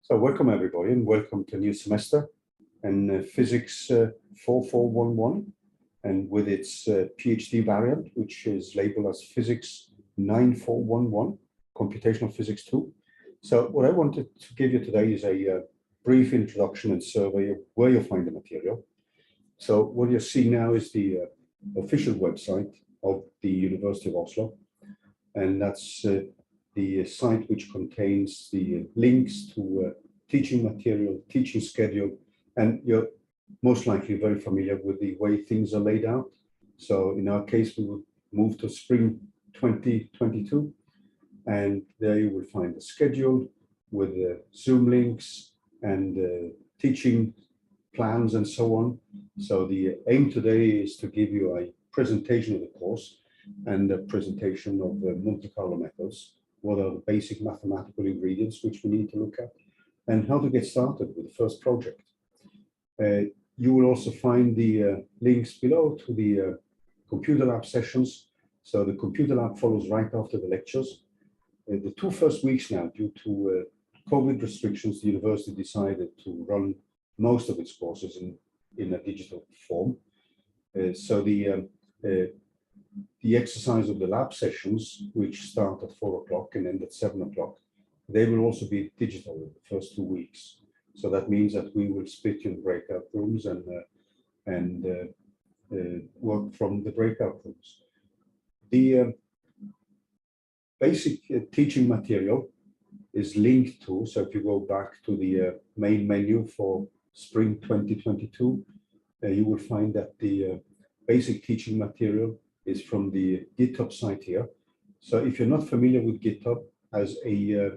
So welcome everybody and welcome to a new semester in Physics 4411 and with its PhD variant, which is labeled as Physics 9411, Computational Physics 2. So what I wanted to give you today is a brief introduction and survey of where you'll find the material. So what you're seeing now is the official website of the University of Oslo, and that's the site which contains the links to teaching material, teaching schedule, and you're most likely very familiar with the way things are laid out. So in our case, we will move to spring 2022, and there you will find the schedule with the Zoom links and teaching plans and so on. So the aim today is to give you a presentation of the course and a presentation of the Monte Carlo methods. What are the basic mathematical ingredients which we need to look at, and how to get started with the first project. You will also find the links below to the computer lab sessions. So the computer lab follows right after the lectures. The 2 first weeks now, due to COVID restrictions, the university decided to run most of its courses in a digital form. So the exercise of the lab sessions, which start at 4 o'clock and end at 7 o'clock, they will also be digital in the first 2 weeks. So that means that we will split you in breakout rooms and work from the breakout rooms. The basic teaching material is linked to, so if you go back to the main menu for spring 2022, you will find that the basic teaching material is from the GitHub site here. So if you're not familiar with GitHub as a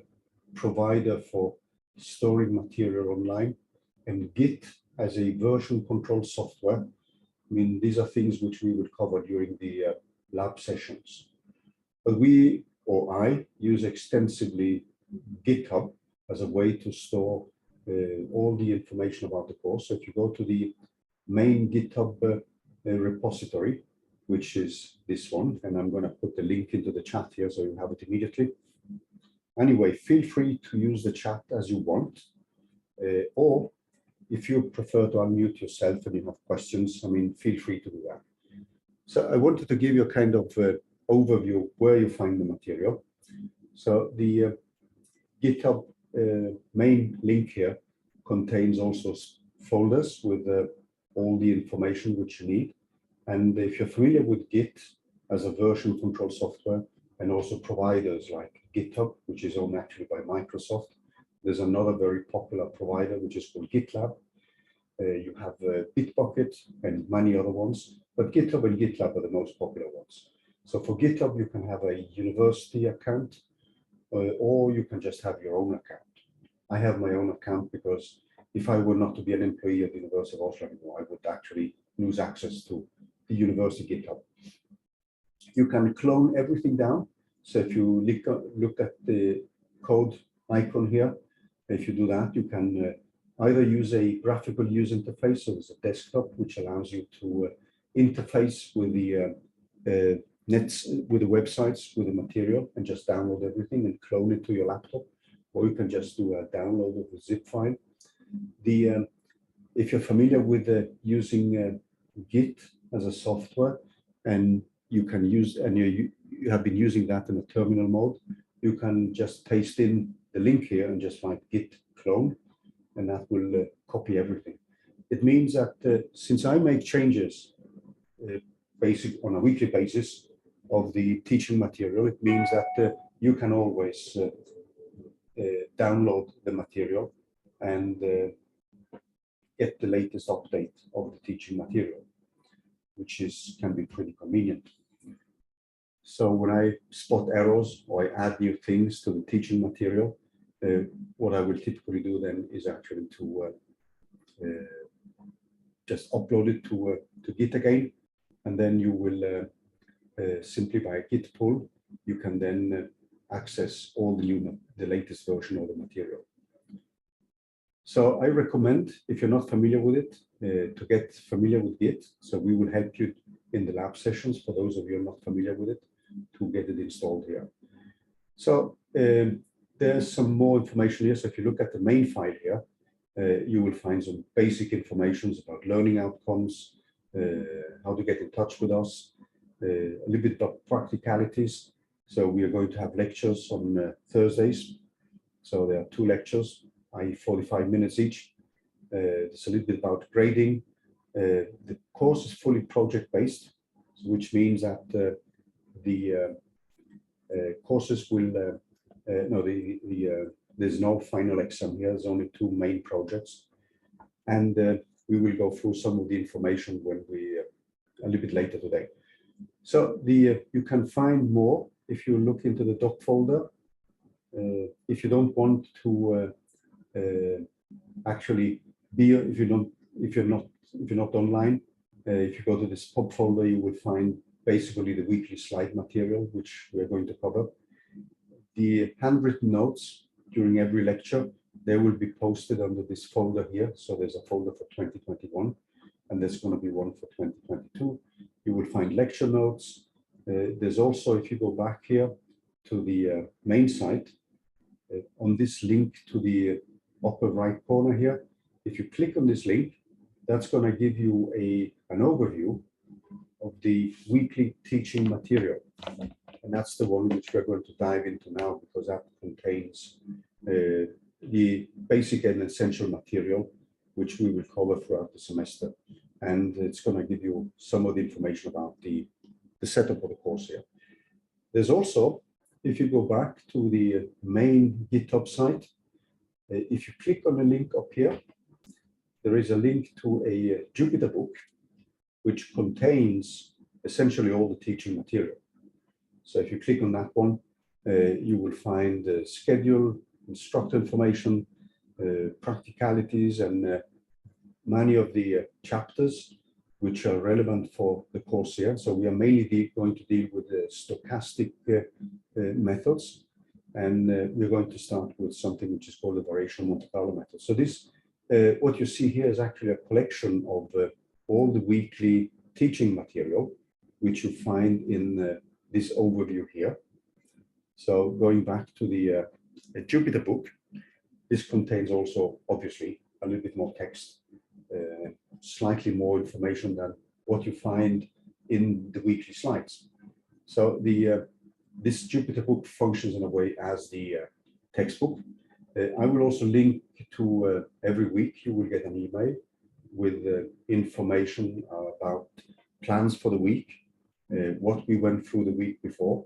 provider for storing material online, and Git as a version control software, I mean, these are things which we will cover during the lab sessions. But we, or I, use extensively GitHub as a way to store all the information about the course. So if you go to the main GitHub repository, which is this one, and I'm going to put the link into the chat here so you have it immediately. Anyway, feel free to use the chat as you want, or if you prefer to unmute yourself and you have questions, I mean, feel free to do that. So I wanted to give you a kind of overview of where you find the material. So the GitHub main link here contains also folders with all the information which you need. And if you're familiar with Git as a version control software, and also providers like GitHub, which is owned actually by Microsoft, there's another very popular provider which is called GitLab. You have Bitbucket and many other ones, but GitHub and GitLab are the most popular ones. So for GitHub, you can have a university account, or you can just have your own account. I have my own account because if I were not to be an employee of the University of Oslo anymore, I would actually lose access to the university GitHub. You can clone everything down. So if you look at the code icon here, if you do that, you can either use a graphical user interface, so there's a desktop which allows you to interface with the nets, with the websites, with the material, and just download everything and clone it to your laptop, or you can just do a download of the zip file. If you're familiar with using Git as a software, and you can use, and you have been using that in a terminal mode, you can just paste in the link here and just write git clone, and that will copy everything. It means that since I make changes basic on a weekly basis of the teaching material, it means that you can always download the material and get the latest update of the teaching material, which can be pretty convenient. So when I spot errors or I add new things to the teaching material, what I will typically do then is actually to just upload it to Git again, and then you will simply by Git pull, you can then access all the latest version of the material. So I recommend, if you're not familiar with it, to get familiar with Git. So we will help you in the lab sessions, for those of you who are not familiar with it, to get it installed here. So there's some more information here. So if you look at the main file here, you will find some basic information about learning outcomes, how to get in touch with us, a little bit about practicalities. So we are going to have lectures on Thursdays. So there are 2 lectures, i.e. 45 minutes each. There's a little bit about grading. The course is fully project-based, which means that the courses will, there's no final exam here. There's only 2 main projects. And we will go through some of the information when we, a little bit later today. So you can find more if you look into the doc folder. If you don't want to actually be, if you're not online, if you go to this pub folder, you will find basically the weekly slide material, which we're going to cover. The handwritten notes during every lecture, they will be posted under this folder here. So there's a folder for 2021, and there's going to be one for 2022. You will find lecture notes. There's also, if you go back here to the main site, on this link to the upper right corner here, if you click on this link, that's going to give you an overview of the weekly teaching material. And that's the one which we're going to dive into now, because that contains the basic and essential material, which we will cover throughout the semester. And it's going to give you some of the information about the setup of the course here. There's also, if you go back to the main GitHub site, if you click on the link up here, there is a link to a Jupyter Book, which contains essentially all the teaching material. So if you click on that one, you will find the schedule, instructor information, practicalities, and many of the chapters which are relevant for the course here. So we are mainly going to deal with the stochastic methods, and we're going to start with something which is called the Variational Monte Carlo method. So this, what you see here is actually a collection of all the weekly teaching material, which you find in this overview here. So going back to the Jupyter Book, this contains also, obviously, a little bit more text, slightly more information than what you find in the weekly slides. So this Jupyter Book functions in a way as the textbook. I will also link to every week you will get an email with information about plans for the week, what we went through the week before.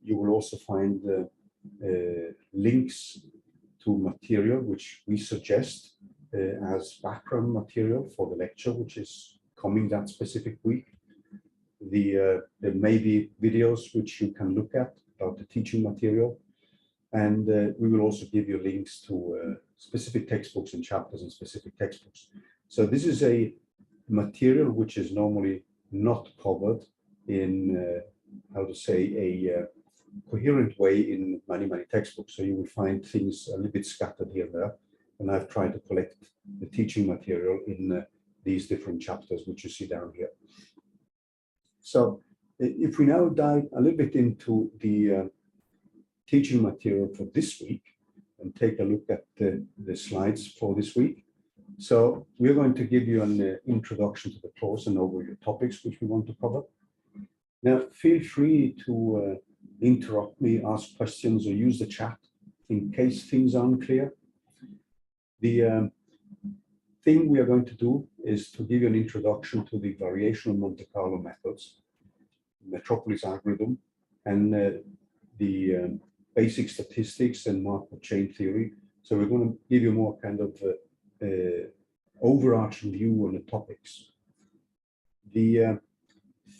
You will also find links to material which we suggest as background material for the lecture, which is coming that specific week. There may be videos which you can look at about the teaching material. And we will also give you links to specific textbooks and chapters in specific textbooks. So this is a material which is normally not covered in, how to say, a coherent way in many textbooks. So you will find things a little bit scattered here and there. And I've tried to collect the teaching material in these different chapters, which you see down here. So if we now dive a little bit into the teaching material for this week and take a look at the slides for this week. So we're going to give you an introduction to the course and overview topics which we want to cover. Now, feel free to interrupt me, ask questions, or use the chat in case things are unclear. The thing we are going to do is to give you an introduction to the variational Monte Carlo methods, Metropolis algorithm, and the basic statistics and Markov chain theory. So we're going to give you more kind of overarching view on the topics. The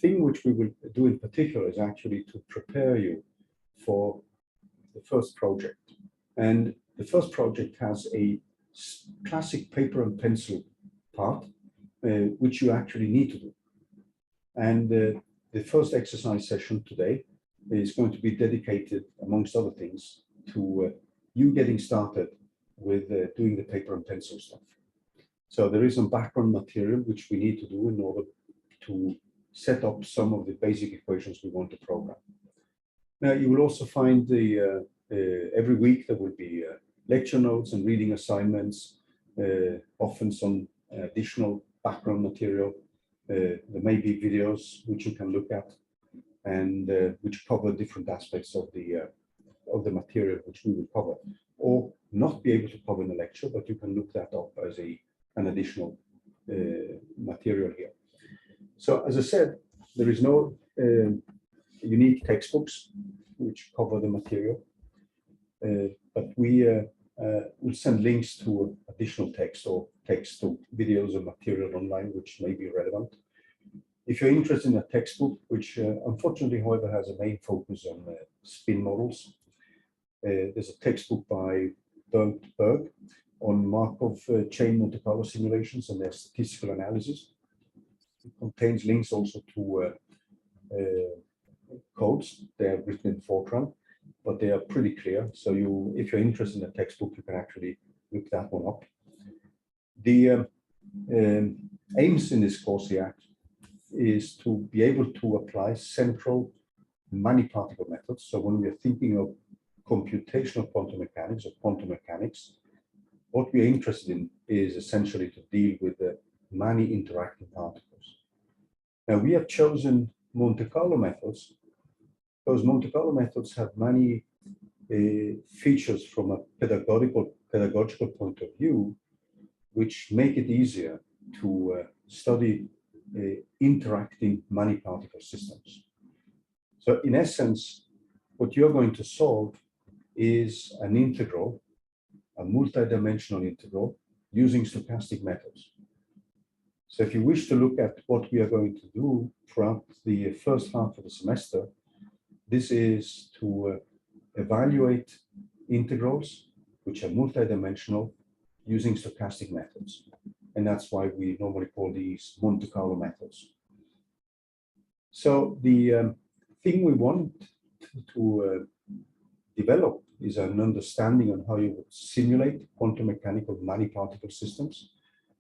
thing which we will do in particular is actually to prepare you for the first project. And the first project has a classic paper and pencil part, which you actually need to do. And the first exercise session today is going to be dedicated, amongst other things, to you getting started with doing the paper and pencil stuff. So there is some background material which we need to do in order to set up some of the basic equations we want to program. Now, you will also find the every week there will be lecture notes and reading assignments, often some additional background material. There may be videos which you can look at and which cover different aspects of the material which we will cover, or not be able to cover in a lecture, but you can look that up as an additional material here. So as I said, there is no unique textbooks which cover the material, but we will send links to additional text or text to videos or material online which may be relevant. If you're interested in a textbook, which unfortunately, however, has a main focus on spin models, there's a textbook by Berg on Markov chain Monte Carlo simulations and their statistical analysis. It contains links also to codes. They are written in Fortran, but they are pretty clear. So if you're interested in a textbook, you can actually look that one up. The aims in this course here is to be able to apply central many-particle methods. So when we're thinking of computational quantum mechanics or quantum mechanics, what we're interested in is essentially to deal with the many interacting particles. Now, we have chosen Monte Carlo methods because Monte Carlo methods have many features from a pedagogical point of view, which make it easier to study interacting many-particle systems. So in essence, what you're going to solve is an integral, a multidimensional integral using stochastic methods. So if you wish to look at what we are going to do throughout the first half of the semester, this is to evaluate integrals which are multidimensional using stochastic methods. And that's why we normally call these Monte Carlo methods. So the thing we want to develop is an understanding on how you would simulate quantum mechanical many-particle systems.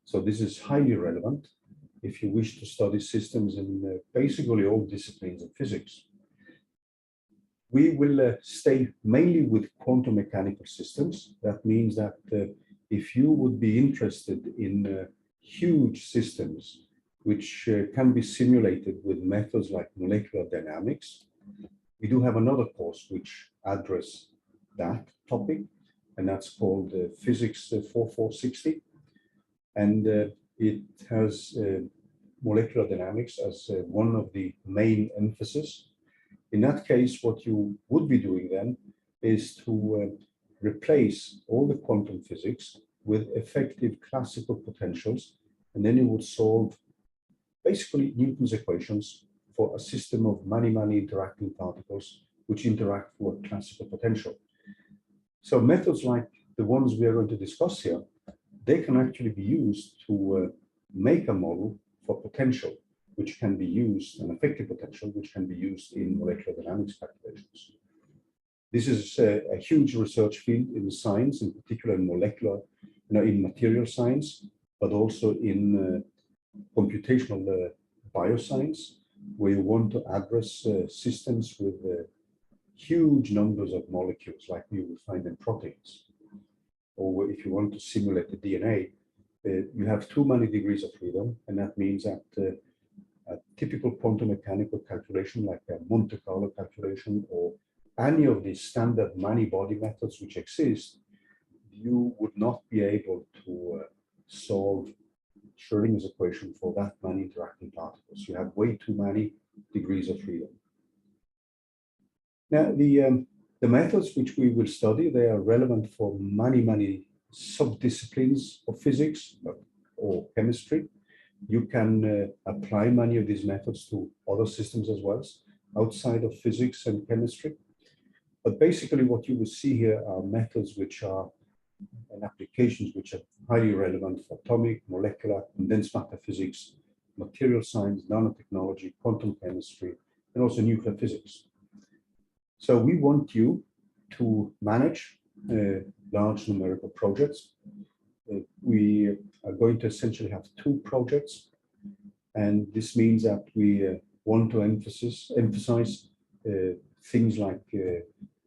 So this is highly relevant if you wish to study systems in basically all disciplines of physics. We will stay mainly with quantum mechanical systems. That means that if you would be interested in huge systems which can be simulated with methods like molecular dynamics, we do have another course which addresses that topic, and that's called Physics 4460. And it has molecular dynamics as one of the main emphasis. In that case, what you would be doing then is to replace all the quantum physics with effective classical potentials, and then you would solve basically Newton's equations for a system of many interacting particles which interact for classical potential. So methods like the ones we are going to discuss here, they can actually be used to make a model for potential, which can be used, an effective potential, which can be used in molecular dynamics calculations. This is a huge research field in science, in particular in molecular, in material science, but also in computational bioscience, where you want to address systems with huge numbers of molecules like you would find in proteins. Or if you want to simulate the DNA, you have too many degrees of freedom, and that means that a typical quantum mechanical calculation like a Monte Carlo calculation or any of the standard many-body methods which exist, you would not be able to solve Schrödinger's equation for that many interacting particles. You have way too many degrees of freedom. Now, the methods which we will study, they are relevant for many sub-disciplines of physics or chemistry. You can apply many of these methods to other systems as well, outside of physics and chemistry. But basically what you will see here are methods which are and applications which are highly relevant for atomic, molecular, condensed matter physics, material science, nanotechnology, quantum chemistry, and also nuclear physics. So we want you to manage large numerical projects. We are going to essentially have 2 projects, and this means that we want to emphasize things like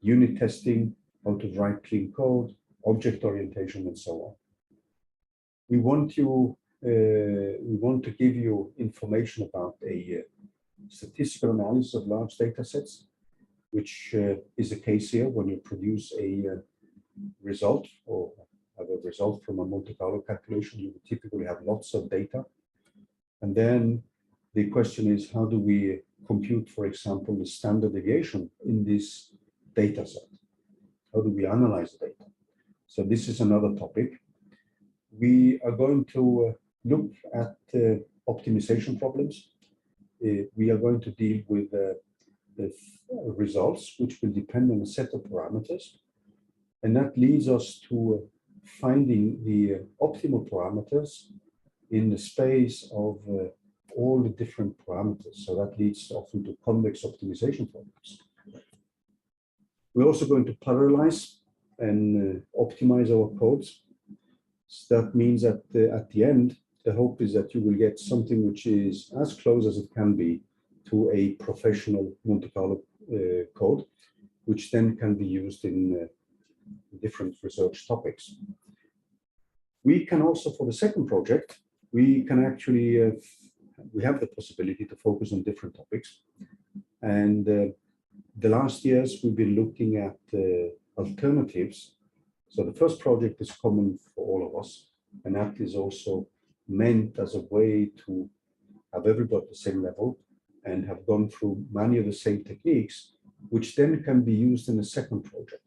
unit testing, how to write clean code, object orientation, and so on. We want to give you information about a statistical analysis of large data sets, which is the case here when you produce a result or have a result from a Monte Carlo calculation. You typically have lots of data. And then the question is, how do we compute, for example, the standard deviation in this data set? How do we analyze the data? So this is another topic. We are going to look at optimization problems. We are going to deal with the results, which will depend on a set of parameters. And that leads us to finding the optimal parameters in the space of all the different parameters. So that leads often to convex optimization problems. We're also going to parallelize and optimize our codes. So that means that at the end, the hope is that you will get something which is as close as it can be to a professional Monte Carlo code, which then can be used in different research topics. We can also, for the second project, we can actually, we have the possibility to focus on different topics. And the last years, we've been looking at alternatives. So the first project is common for all of us, and that is also meant as a way to have everybody at the same level and have gone through many of the same techniques, which then can be used in the second project.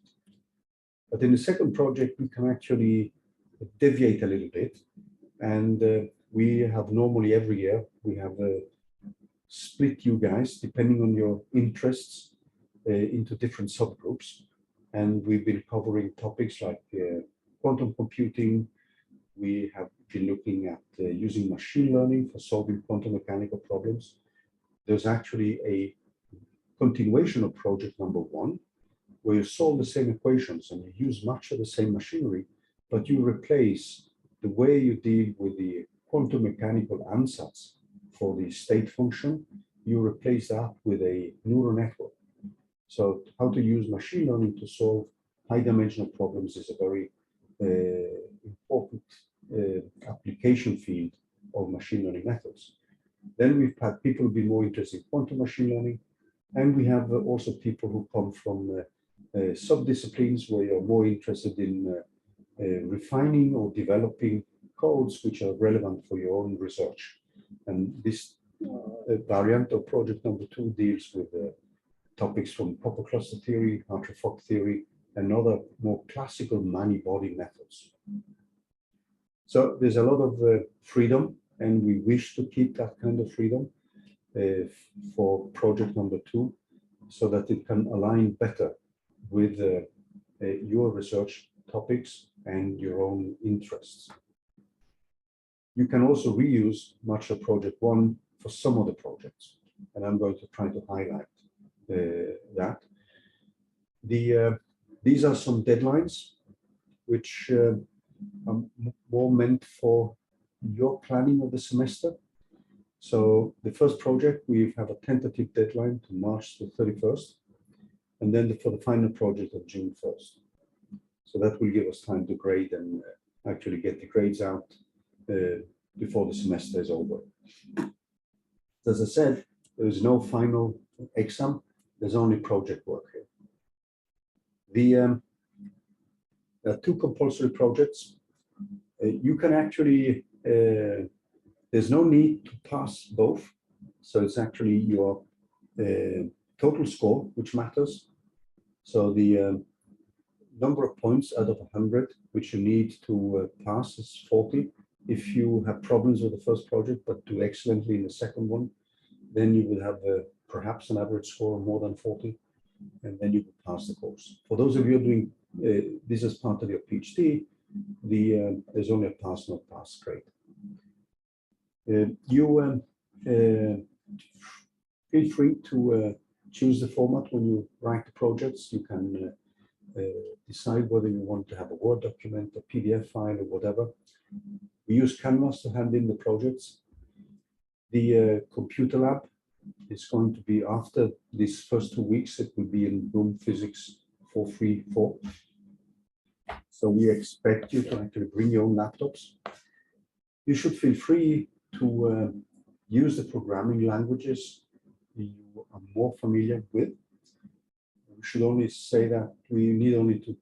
But in the second project, we can actually deviate a little bit. And we have normally every year, we have split you guys, depending on your interests, into different subgroups. And we've been covering topics like quantum computing. We have been looking at using machine learning for solving quantum mechanical problems. There's actually a continuation of project number 1, where you solve the same equations and you use much of the same machinery, but you replace the way you deal with the quantum mechanical ansatz for the state function, you replace that with a neural network. So how to use machine learning to solve high-dimensional problems is a very important application field of machine learning methods. Then we've had people who've been more interested in quantum machine learning, and we have also people who come from sub-disciplines where you're more interested in refining or developing codes which are relevant for your own research. And this variant of project number 2 deals with topics from copper cluster theory, Hartree-Fock theory, and other more classical many-body methods. So there's a lot of freedom, and we wish to keep that kind of freedom for project number 2, so that it can align better with your research topics and your own interests. You can also reuse much of project 1 for some other projects, and I'm going to try to highlight that. These are some deadlines which are more meant for your planning of the semester. So the first project, we have a tentative deadline to March the 31st, and then for the final project of June 1st. So that will give us time to grade and actually get the grades out before the semester is over. As I said, there is no final exam, there's only project work here. There are 2 compulsory projects. You can actually, there's no need to pass both. So it's actually your total score which matters. So the number of points out of 100 which you need to pass is 40. If you have problems with the first project but do excellently in the second one, then you will have perhaps an average score of more than 40, and then you will pass the course. For those of you doing this as part of your PhD, there's only a pass, not pass grade. You feel free to choose the format when you write the projects. You can decide whether you want to have a Word document, a PDF file, or whatever. We use Canvas to hand in the projects. The computer lab is going to be after these first 2 weeks. It will be in room physics 434. So we expect you to actually bring your own laptops. You should feel free to use the programming languages you are more familiar with. We should only say that we need only to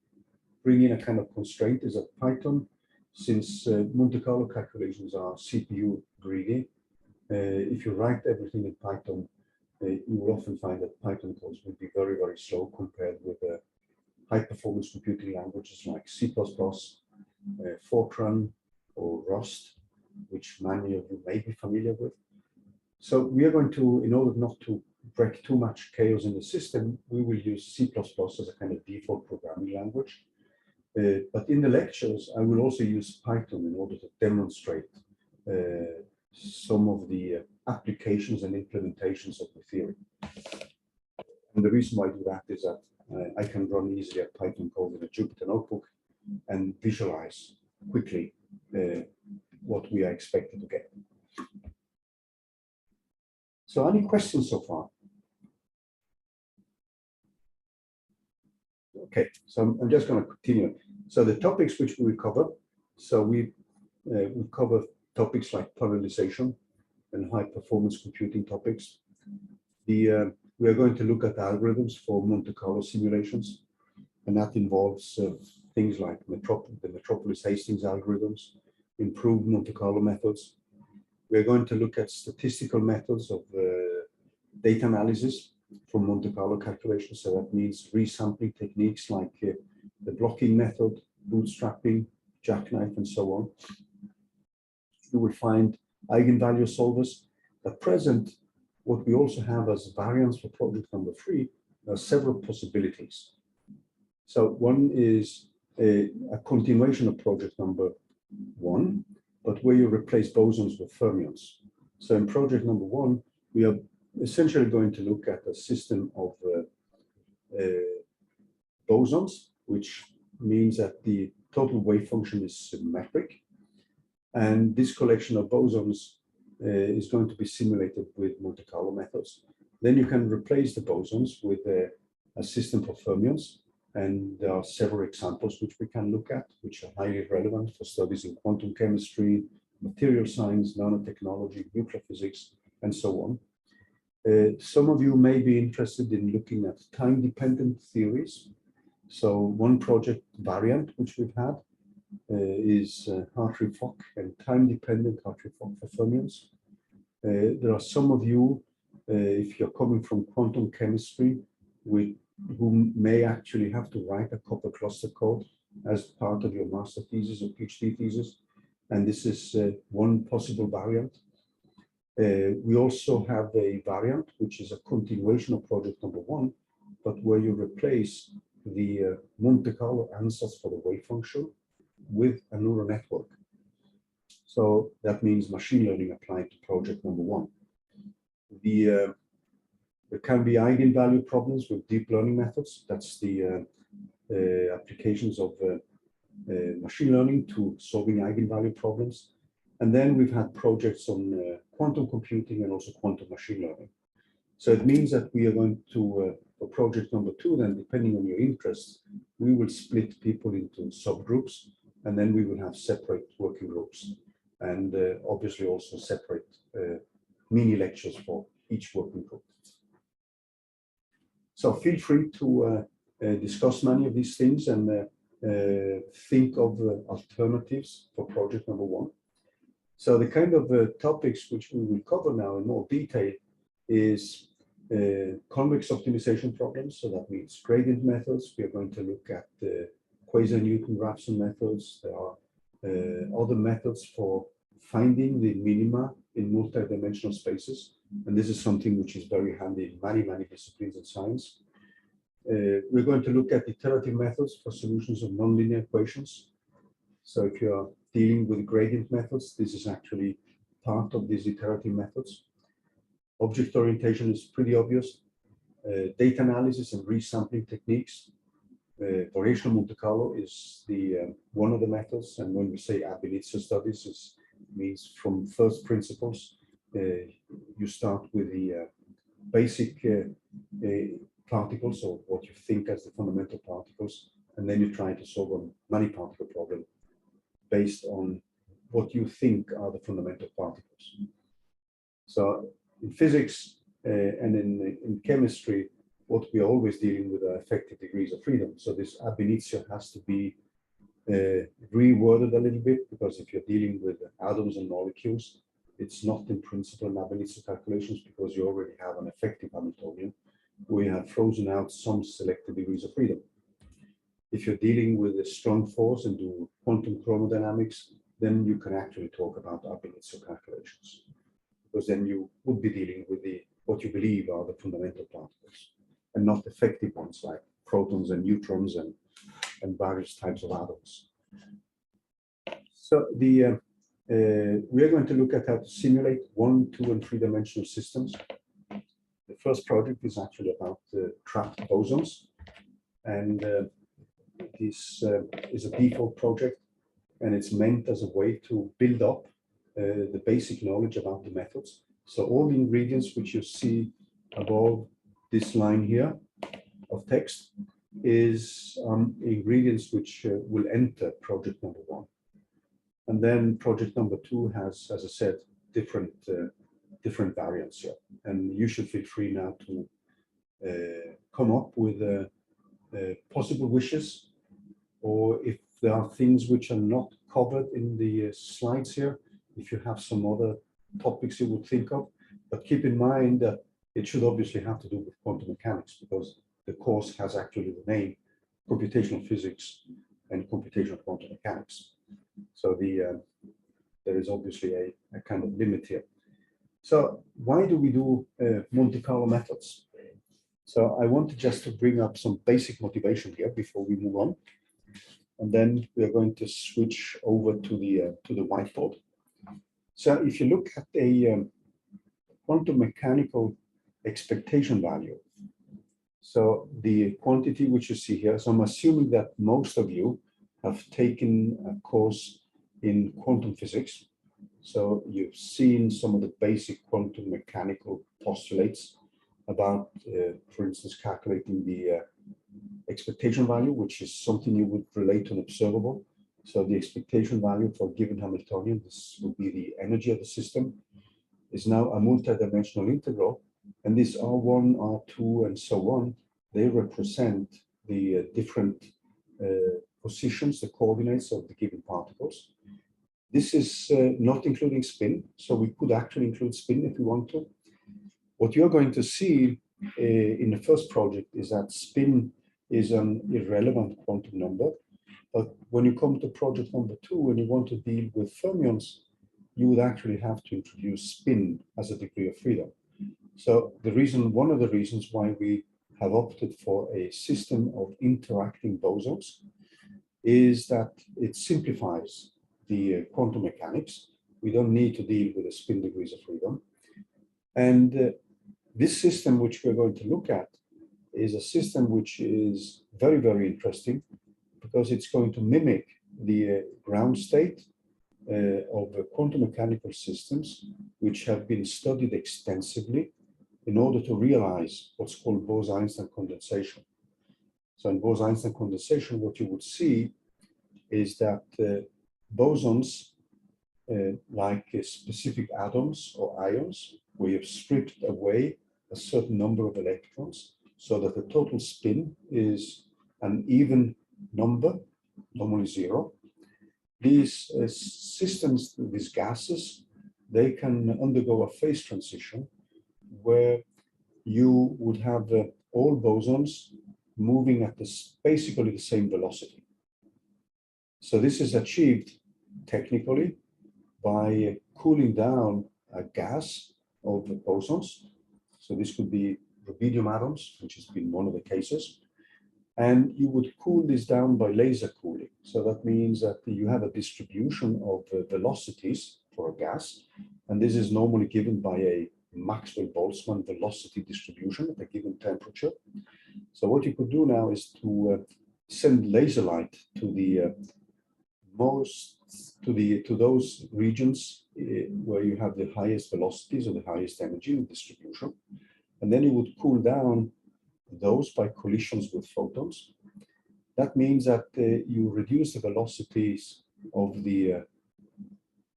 bring in a kind of constraint is a Python, since Monte Carlo calculations are CPU greedy. If you write everything in Python, you will often find that Python codes will be very, very slow compared with high-performance computing languages like C++, Fortran, or Rust, which many of you may be familiar with. So we are going to, in order not to break too much chaos in the system, we will use C++ as a kind of default programming language. But in the lectures, I will also use Python in order to demonstrate some of the applications and implementations of the theory. And the reason why I do that is that I can run easily a Python code in a Jupyter notebook and visualize quickly what we are expected to get. So any questions so far? Okay, so I'm just going to continue. So the topics which we will cover, so we cover topics like parallelization and high performance computing topics. We are going to look at algorithms for Monte Carlo simulations, and that involves things like the Metropolis Hastings algorithms, improved Monte Carlo methods. We're going to look at statistical methods of data analysis from Monte Carlo calculations. So that means resampling techniques like the blocking method, bootstrapping, jackknife, and so on. You will find eigenvalue solvers. At present, what we also have as variance for project number 3 are several possibilities. So one is a continuation of project number 1, but where you replace bosons with fermions. So in project number 1, we are essentially going to look at a system of bosons, which means that the total wave function is symmetric. And this collection of bosons is going to be simulated with Monte Carlo methods. Then you can replace the bosons with a system for fermions. And there are several examples which we can look at, which are highly relevant for studies in quantum chemistry, material science, nanotechnology, nuclear physics, and so on. Some of you may be interested in looking at time-dependent theories. So one project variant which we've had is Hartree-Fock and time-dependent Hartree-Fock for fermions. There are some of you, if you're coming from quantum chemistry, who may actually have to write a copper cluster code as part of your master thesis or PhD thesis. And this is one possible variant. We also have a variant, which is a continuation of project number 1, but where you replace the Monte Carlo answers for the wave function with a neural network. So that means machine learning applied to project number 1. There can be eigenvalue problems with deep learning methods. That's the applications of machine learning to solving eigenvalue problems. And then we've had projects on quantum computing and also quantum machine learning. So it means that we are going to, for project number 2, then depending on your interests, we will split people into subgroups, and then we will have separate working groups, and obviously also separate mini lectures for each working group. So feel free to discuss many of these things and think of alternatives for project number 1. So the kind of topics which we will cover now in more detail is convex optimization problems. So that means gradient methods. We are going to look at quasi-Newton-Raphson methods. There are other methods for finding the minima in multi-dimensional spaces. And this is something which is very handy in many, many disciplines in science. We're going to look at iterative methods for solutions of nonlinear equations. So if you're dealing with gradient methods, this is actually part of these iterative methods. Object orientation is pretty obvious. Data analysis and resampling techniques. Variational Monte Carlo is one of the methods. And when we say ab initio studies, it means from first principles. You start with the basic particles, or what you think as the fundamental particles, and then you try to solve a many particle problem based on what you think are the fundamental particles. So in physics and in chemistry, what we are always dealing with are effective degrees of freedom. So this ab initio has to be reworded a little bit, because if you're dealing with atoms and molecules, it's not in principle an ab initio calculations, because you already have an effective Hamiltonian where you have frozen out some selected degrees of freedom. If you're dealing with a strong force and do quantum chromodynamics, then you can actually talk about ab initio calculations, because then you would be dealing with what you believe are the fundamental particles, and not effective ones like protons and neutrons and various types of atoms. So we are going to look at how to simulate 1, 2, and 3-dimensional systems. The first project is actually about trapped bosons, and this is a default project, and it's meant as a way to build up the basic knowledge about the methods. So all the ingredients which you see above this line here of text is ingredients which will enter project number 1. And then project number 2 has, as I said, different variants here. And you should feel free now to come up with possible wishes, or if there are things which are not covered in the slides here, if you have some other topics you would think of. But keep in mind that it should obviously have to do with quantum mechanics, because the course has actually the name Computational Physics and Computational Quantum Mechanics. So there is obviously a kind of limit here. So why do we do Monte Carlo methods? So I wanted just to bring up some basic motivation here before we move on. And then we are going to switch over to the whiteboard. So if you look at a quantum mechanical expectation value, so the quantity which you see here, so I'm assuming that most of you have taken a course in quantum physics. So you've seen some of the basic quantum mechanical postulates about, for instance, calculating the expectation value, which is something you would relate to an observable. So the expectation value for a given Hamiltonian, this would be the energy of the system, is now a multidimensional integral. And this R1, R2, and so on, they represent the different positions, the coordinates of the given particles. This is not including spin, so we could actually include spin if we want to. What you're going to see in the first project is that spin is an irrelevant quantum number. But when you come to project number 2 and you want to deal with fermions, you would actually have to introduce spin as a degree of freedom. So one of the reasons why we have opted for a system of interacting bosons is that it simplifies the quantum mechanics. We don't need to deal with the spin degrees of freedom. And this system which we're going to look at is a system which is very, very interesting, because it's going to mimic the ground state of quantum mechanical systems, which have been studied extensively in order to realize what's called Bose-Einstein condensation. So in Bose-Einstein condensation, what you would see is that bosons, like specific atoms or ions, where you've stripped away a certain number of electrons so that the total spin is an even number, normally 0. These systems, these gases, they can undergo a phase transition where you would have all bosons moving at basically the same velocity. So this is achieved technically by cooling down a gas of bosons. So this could be rubidium atoms, which has been one of the cases. And you would cool this down by laser cooling. So that means that you have a distribution of velocities for a gas. And this is normally given by a Maxwell-Boltzmann velocity distribution at a given temperature. So what you could do now is to send laser light to those regions where you have the highest velocities or the highest energy in distribution. And then you would cool down those by collisions with photons. That means that you reduce the velocities of the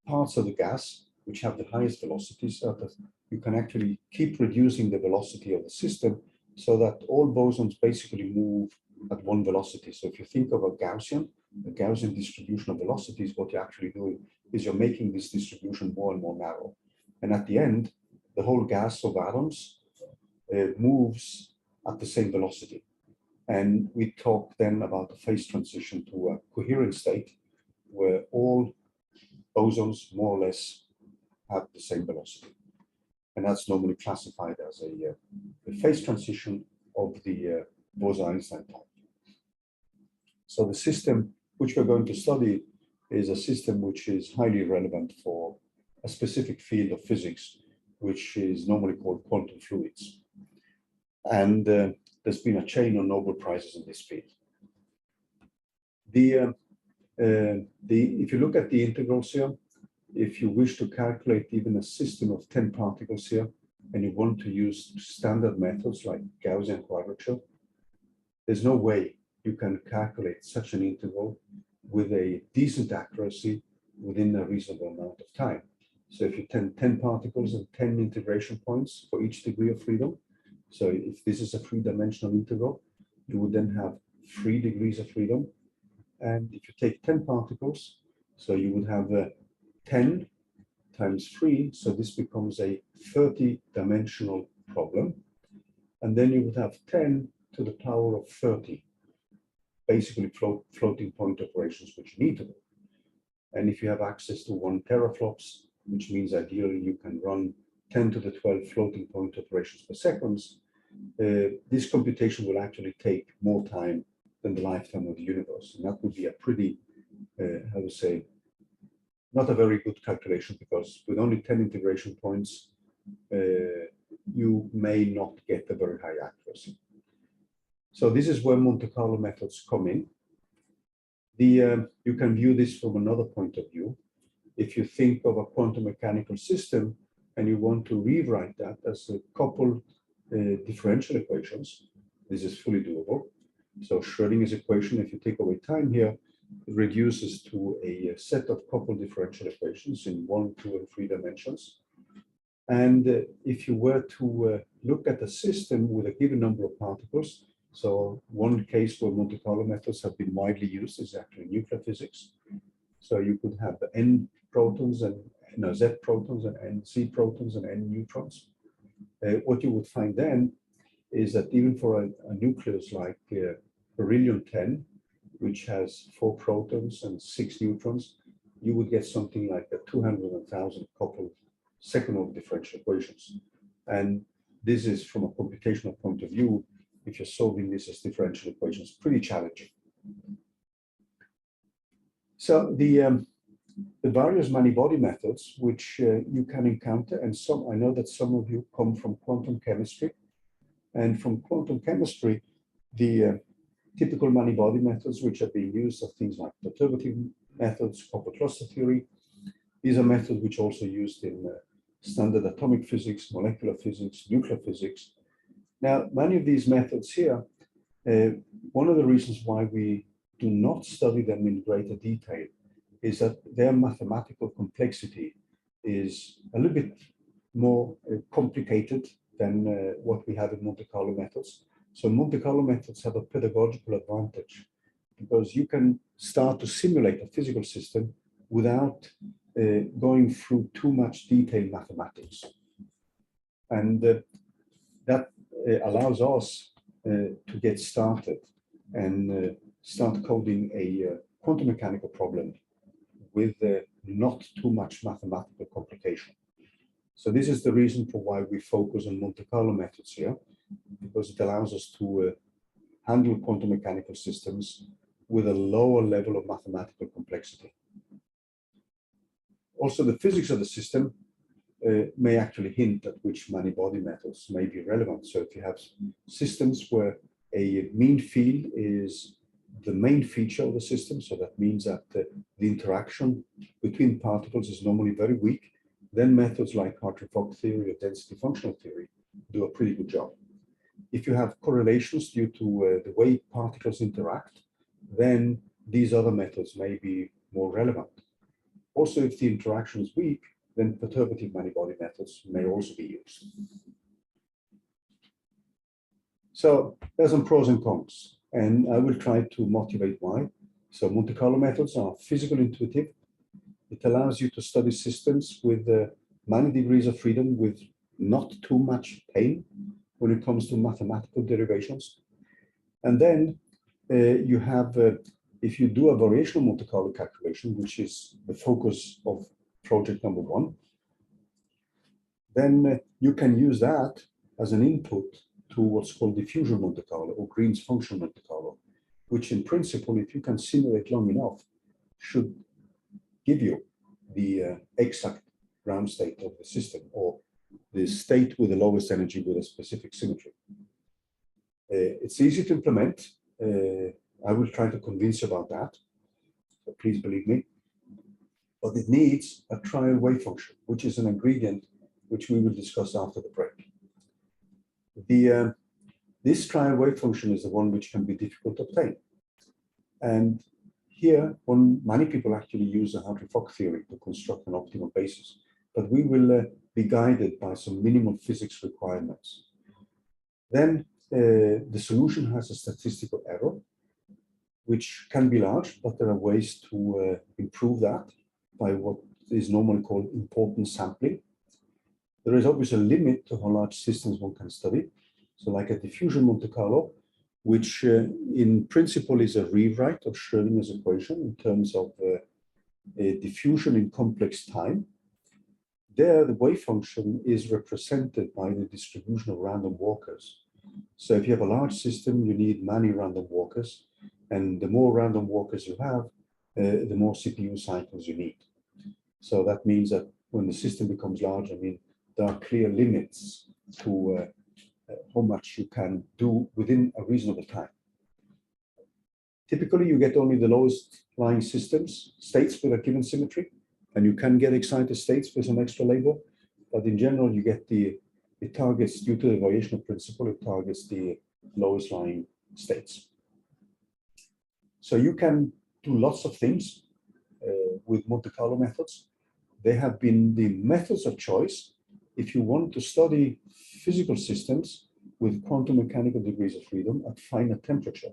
parts of the gas which have the highest velocities, so that you can actually keep reducing the velocity of the system so that all bosons basically move at one velocity. So if you think of a Gaussian distribution of velocities, what you're actually doing is you're making this distribution more and more narrow. And at the end, the whole gas of atoms moves at the same velocity. And we talk then about the phase transition to a coherent state where all bosons more or less have the same velocity. And that's normally classified as a phase transition of the Bose-Einstein type. So the system which we're going to study is a system which is highly relevant for a specific field of physics, which is normally called quantum fluids. And there's been a chain of Nobel Prizes in this field. If you look at the integrals here, if you wish to calculate even a system of 10 particles here, and you want to use standard methods like Gaussian quadrature, there's no way you can calculate such an integral with a decent accuracy within a reasonable amount of time. So if you 10 particles and 10 integration points for each degree of freedom, so if this is a three-dimensional integral, you would then have 3 degrees of freedom. And if you take 10 particles, so you would have 10 times 3, so this becomes a 30-dimensional problem. And then you would have 10 to the power of 30, basically floating point operations which you need to do. And if you have access to 1 teraflops, which means ideally you can run 10 to the 12 floating point operations per second, this computation will actually take more time than the lifetime of the universe. And that would be a pretty, how to say, not a very good calculation, because with only 10 integration points, you may not get a very high accuracy. So this is where Monte Carlo methods come in. You can view this from another point of view. If you think of a quantum mechanical system and you want to rewrite that as a coupled differential equations, this is fully doable. So Schrödinger's equation, if you take away time here, it reduces to a set of coupled differential equations in 1, 2, and 3 dimensions. And if you were to look at a system with a given number of particles, so one case where Monte Carlo methods have been widely used is actually nuclear physics. So you could have N protons and Z protons and N Z protons and N neutrons. What you would find then is that even for a nucleus like beryllium-10, which has 4 protons and 6 neutrons, you would get something like a 200,000 coupled second-order differential equations. And this is, from a computational point of view, if you're solving this as differential equations, pretty challenging. So the various many-body methods which you can encounter, and I know that some of you come from quantum chemistry, and from quantum chemistry, the typical many-body methods which are being used are things like perturbative methods, copper cluster theory. These are methods which are also used in standard atomic physics, molecular physics, nuclear physics. Now, many of these methods here, one of the reasons why we do not study them in greater detail is that their mathematical complexity is a little bit more complicated than what we have in Monte Carlo methods. So Monte Carlo methods have a pedagogical advantage because you can start to simulate a physical system without going through too much detailed mathematics. And that allows us to get started and start coding a quantum mechanical problem with not too much mathematical complication. So this is the reason for why we focus on Monte Carlo methods here, because it allows us to handle quantum mechanical systems with a lower level of mathematical complexity. Also, the physics of the system may actually hint at which many-body methods may be relevant. So if you have systems where a mean field is the main feature of the system, so that means that the interaction between particles is normally very weak, then methods like Hartree-Fock theory or density functional theory do a pretty good job. If you have correlations due to the way particles interact, then these other methods may be more relevant. Also, if the interaction is weak, then perturbative many-body methods may also be used. So there's some pros and cons, and I will try to motivate why. So Monte Carlo methods are physical intuitive. It allows you to study systems with many degrees of freedom with not too much pain when it comes to mathematical derivations. And then you have, if you do a variational Monte Carlo calculation, which is the focus of project number 1, then you can use that as an input to what's called diffusion Monte Carlo or Green's function Monte Carlo, which in principle, if you can simulate long enough, should give you the exact ground state of the system or the state with the lowest energy with a specific symmetry. It's easy to implement. I will try to convince you about that, so please believe me. But it needs a trial wave function, which is an ingredient which we will discuss after the break. This trial wave function is the one which can be difficult to obtain. And here, many people actually use the Hartree-Fock theory to construct an optimal basis, but we will be guided by some minimal physics requirements. Then the solution has a statistical error, which can be large, but there are ways to improve that by what is normally called importance sampling. There is obviously a limit to how large systems one can study. So like a diffusion Monte Carlo, which in principle is a rewrite of Schrödinger's equation in terms of a diffusion in complex time. There, the wave function is represented by the distribution of random walkers. So if you have a large system, you need many random walkers. And the more random walkers you have, the more CPU cycles you need. So that means that when the system becomes large, I mean, there are clear limits to how much you can do within a reasonable time. Typically, you get only the lowest lying states with a given symmetry, and you can get excited states with some extra labor. But in general, you get it targets, due to the variational principle, it targets the lowest lying states. So you can do lots of things with Monte Carlo methods. They have been the methods of choice if you want to study physical systems with quantum mechanical degrees of freedom at finite temperature.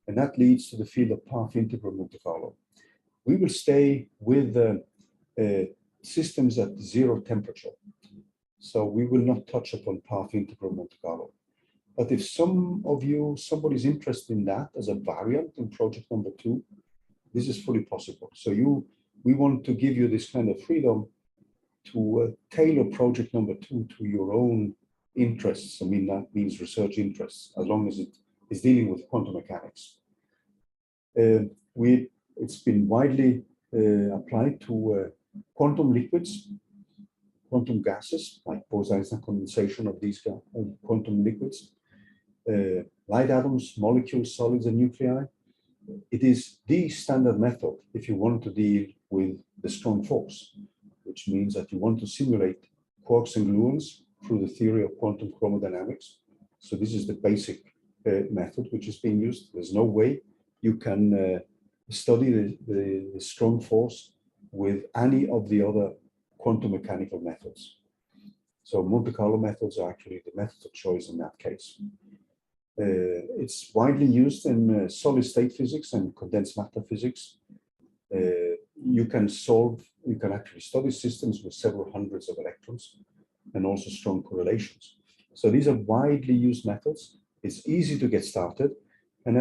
And that leads to the field of path integral Monte Carlo. We will stay with systems at 0 temperature. So we will not touch upon path integral Monte Carlo. But if somebody's interested in that as a variant in project number 2, this is fully possible. So we want to give you this kind of freedom to tailor project number 2 to your own interests. I mean, that means research interests, as long as it is dealing with quantum mechanics. It's been widely applied to quantum liquids, quantum gases, like Bose-Einstein condensation of these quantum liquids, light atoms, molecules, solids, and nuclei. It is the standard method if you want to deal with the strong force, which means that you want to simulate quarks and gluons through the theory of quantum chromodynamics. So this is the basic method which is being used. There's no way you can study the strong force with any of the other quantum mechanical methods. So Monte Carlo methods are actually the method of choice in that case. It's widely used in solid state physics and condensed matter physics. You can actually study systems with several hundreds of electrons and also strong correlations. So these are widely used methods. It's easy to get started. And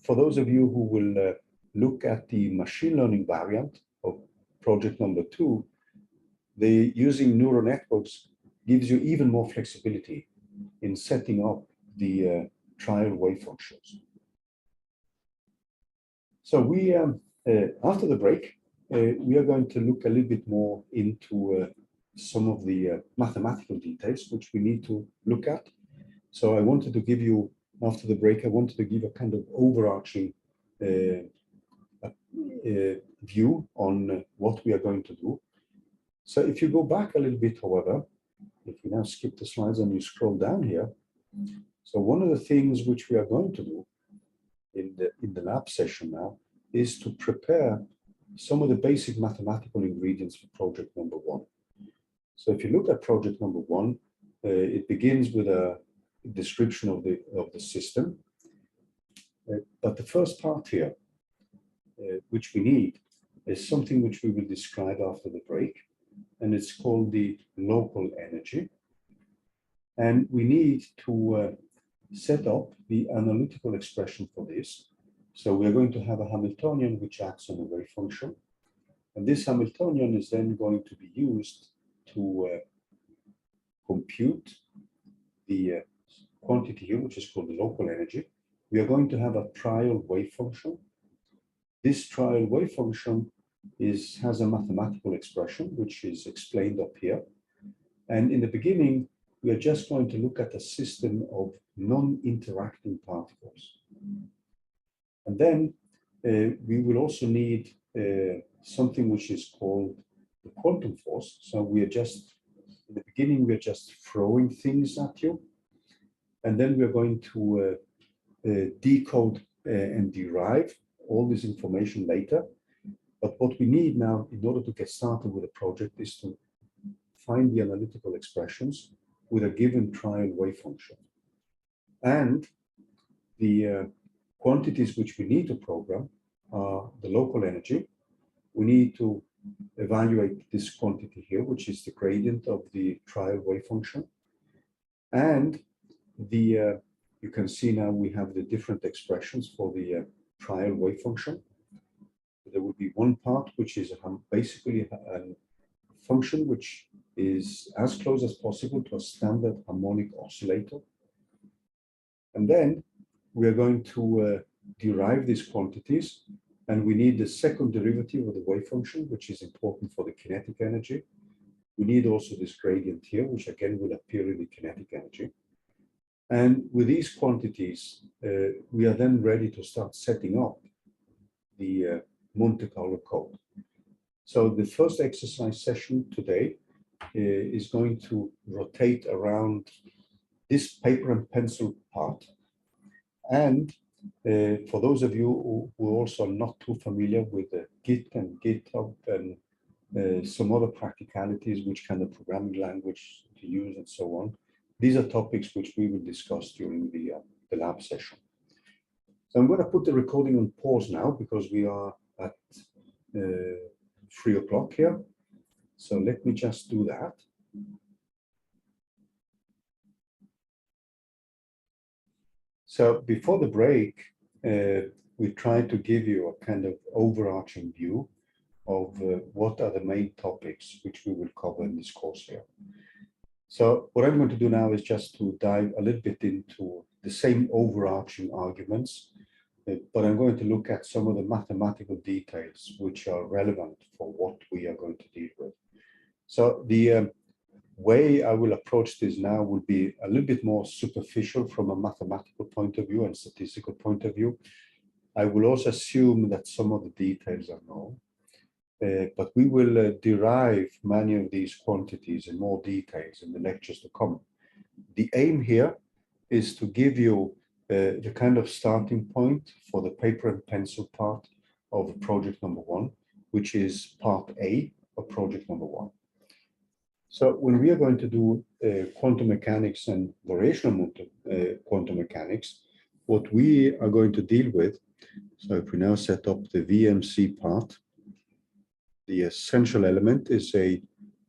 for those of you who will look at the machine learning variant of project number 2, using neural networks gives you even more flexibility in setting up the trial wave functions. So after the break, we are going to look a little bit more into some of the mathematical details which we need to look at. So I wanted to give you, after the break, I wanted to give a kind of overarching view on what we are going to do. So if you go back a little bit, however, if we now skip the slides and you scroll down here, so one of the things which we are going to do in the lab session now is to prepare some of the basic mathematical ingredients for project number 1. So if you look at project number 1, it begins with a description of the system. But the first part here, which we need, is something which we will describe after the break, and it's called the local energy. And we need to set up the analytical expression for this. So we're going to have a Hamiltonian which acts on a wave function. And this Hamiltonian is then going to be used to compute the quantity here, which is called the local energy. We are going to have a trial wave function. This trial wave function has a mathematical expression, which is explained up here. And in the beginning, we are just going to look at a system of non-interacting particles. And then we will also need something which is called the quantum force. So we are just, in the beginning, we are just throwing things at you. And then we are going to decode and derive all this information later. But what we need now in order to get started with a project is to find the analytical expressions with a given trial wave function. And the quantities which we need to program are the local energy. We need to evaluate this quantity here, which is the gradient of the trial wave function. And you can see now we have the different expressions for the trial wave function. There will be one part which is basically a function which is as close as possible to a standard harmonic oscillator. And then we are going to derive these quantities, and we need the second derivative of the wave function, which is important for the kinetic energy. We need also this gradient here, which again will appear in the kinetic energy. And with these quantities, we are then ready to start setting up the Monte Carlo code. So the first exercise session today is going to rotate around this paper and pencil part. And for those of you who are also not too familiar with Git and GitHub and some other practicalities, which kind of programming language to use and so on, these are topics which we will discuss during the lab session. So I'm going to put the recording on pause now because we are at 3 o'clock here. So let me just do that. So before the break, we tried to give you a kind of overarching view of what are the main topics which we will cover in this course here. So what I'm going to do now is just to dive a little bit into the same overarching arguments, but I'm going to look at some of the mathematical details which are relevant for what we are going to deal with. So the way I will approach this now will be a little bit more superficial from a mathematical point of view and statistical point of view. I will also assume that some of the details are known, but we will derive many of these quantities in more details in the lectures to come. The aim here is to give you the kind of starting point for the paper and pencil part of project number 1, which is part A of project number 1. So when we are going to do quantum mechanics and variational quantum mechanics, what we are going to deal with, so if we now set up the VMC part, the essential element is the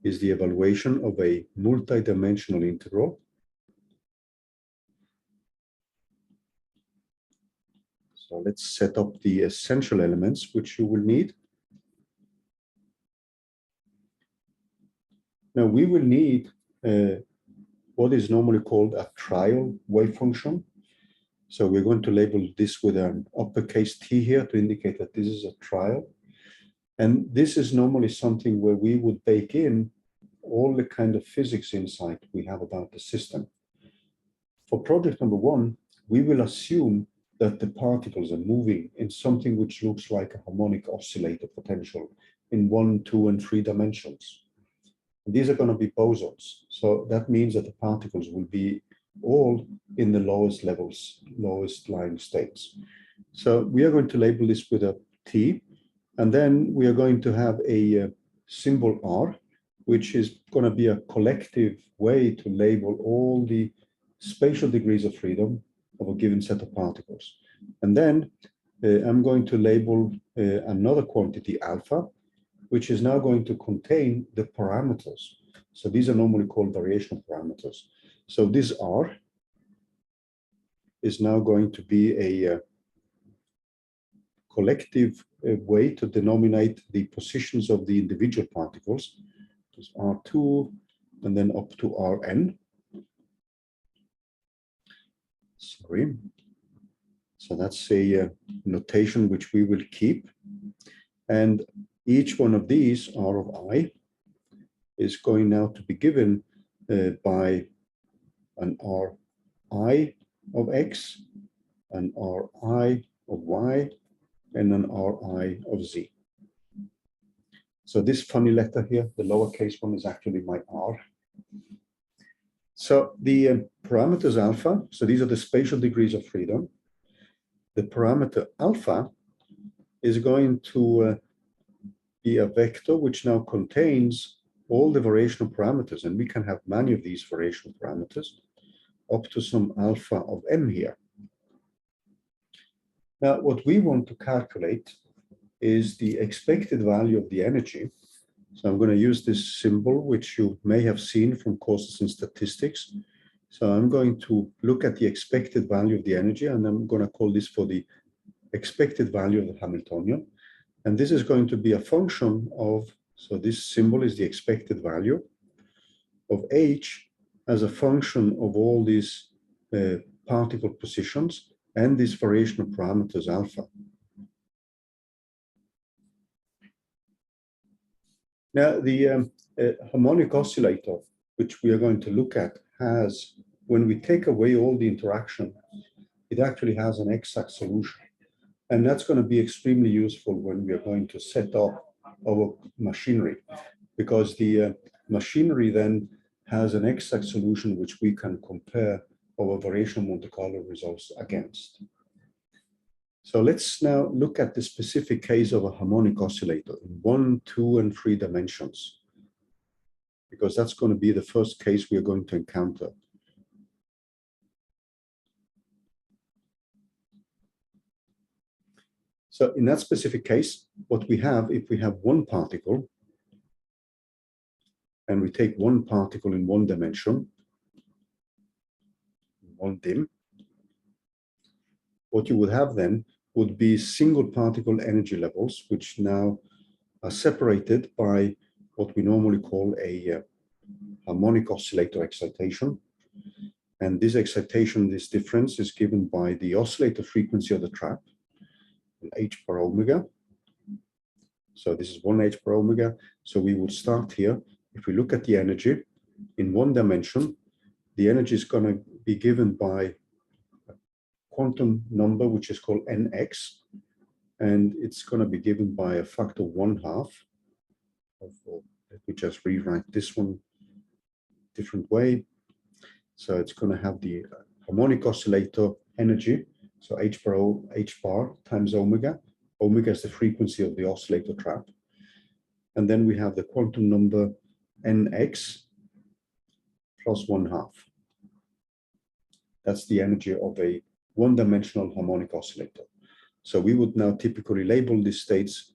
evaluation of a multi-dimensional integral. So let's set up the essential elements which you will need. Now we will need what is normally called a trial wave function. So we're going to label this with an uppercase T here to indicate that this is a trial. And this is normally something where we would bake in all the kind of physics insight we have about the system. For project number 1, we will assume that the particles are moving in something which looks like a harmonic oscillator potential in 1, 2, and 3 dimensions. And these are going to be bosons. So that means that the particles will be all in the lowest levels, lowest lying states. So we are going to label this with a T, and then we are going to have a symbol R, which is going to be a collective way to label all the spatial degrees of freedom of a given set of particles. And then I'm going to label another quantity alpha, which is now going to contain the parameters. So these are normally called variational parameters. So this R is now going to be a collective way to denominate the positions of the individual particles. There's R2 and then up to Rn. Sorry. So that's a notation which we will keep. And each one of these, R of I, is going now to be given by an Ri of X, an Ri of Y, and an Ri of Z. So this funny letter here, the lowercase one, is actually my R. So the parameters alpha, so these are the spatial degrees of freedom. The parameter alpha is going to be a vector which now contains all the variational parameters, and we can have many of these variational parameters up to some alpha of m here. Now, what we want to calculate is the expected value of the energy. So I'm going to use this symbol, which you may have seen from courses in statistics. So I'm going to look at the expected value of the energy, and I'm going to call this for the expected value of the Hamiltonian. And this is going to be a function of, so this symbol is the expected value of h as a function of all these particle positions and these variational parameters alpha. Now, the harmonic oscillator, which we are going to look at, has, when we take away all the interaction, it actually has an exact solution. And that's going to be extremely useful when we are going to set up our machinery, because the machinery then has an exact solution which we can compare our variational Monte Carlo results against. So let's now look at the specific case of a harmonic oscillator in 1, 2, and 3 dimensions, because that's going to be the first case we are going to encounter. So in that specific case, what we have, if we have one particle, and we take one particle in one dimension, one dim, what you would have then would be single particle energy levels, which now are separated by what we normally call a harmonic oscillator excitation. And this excitation, this difference, is given by the oscillator frequency of the trap, h per omega. So this is 1h per omega. So we would start here. If we look at the energy in one dimension, the energy is going to be given by a quantum number, which is called nx. And it's going to be given by a factor 1/2. Let me just rewrite this one different way. So it's going to have the harmonic oscillator energy. So h bar times omega. Omega is the frequency of the oscillator trap. And then we have the quantum number nx plus 1/2. That's the energy of a one-dimensional harmonic oscillator. So we would now typically label these states,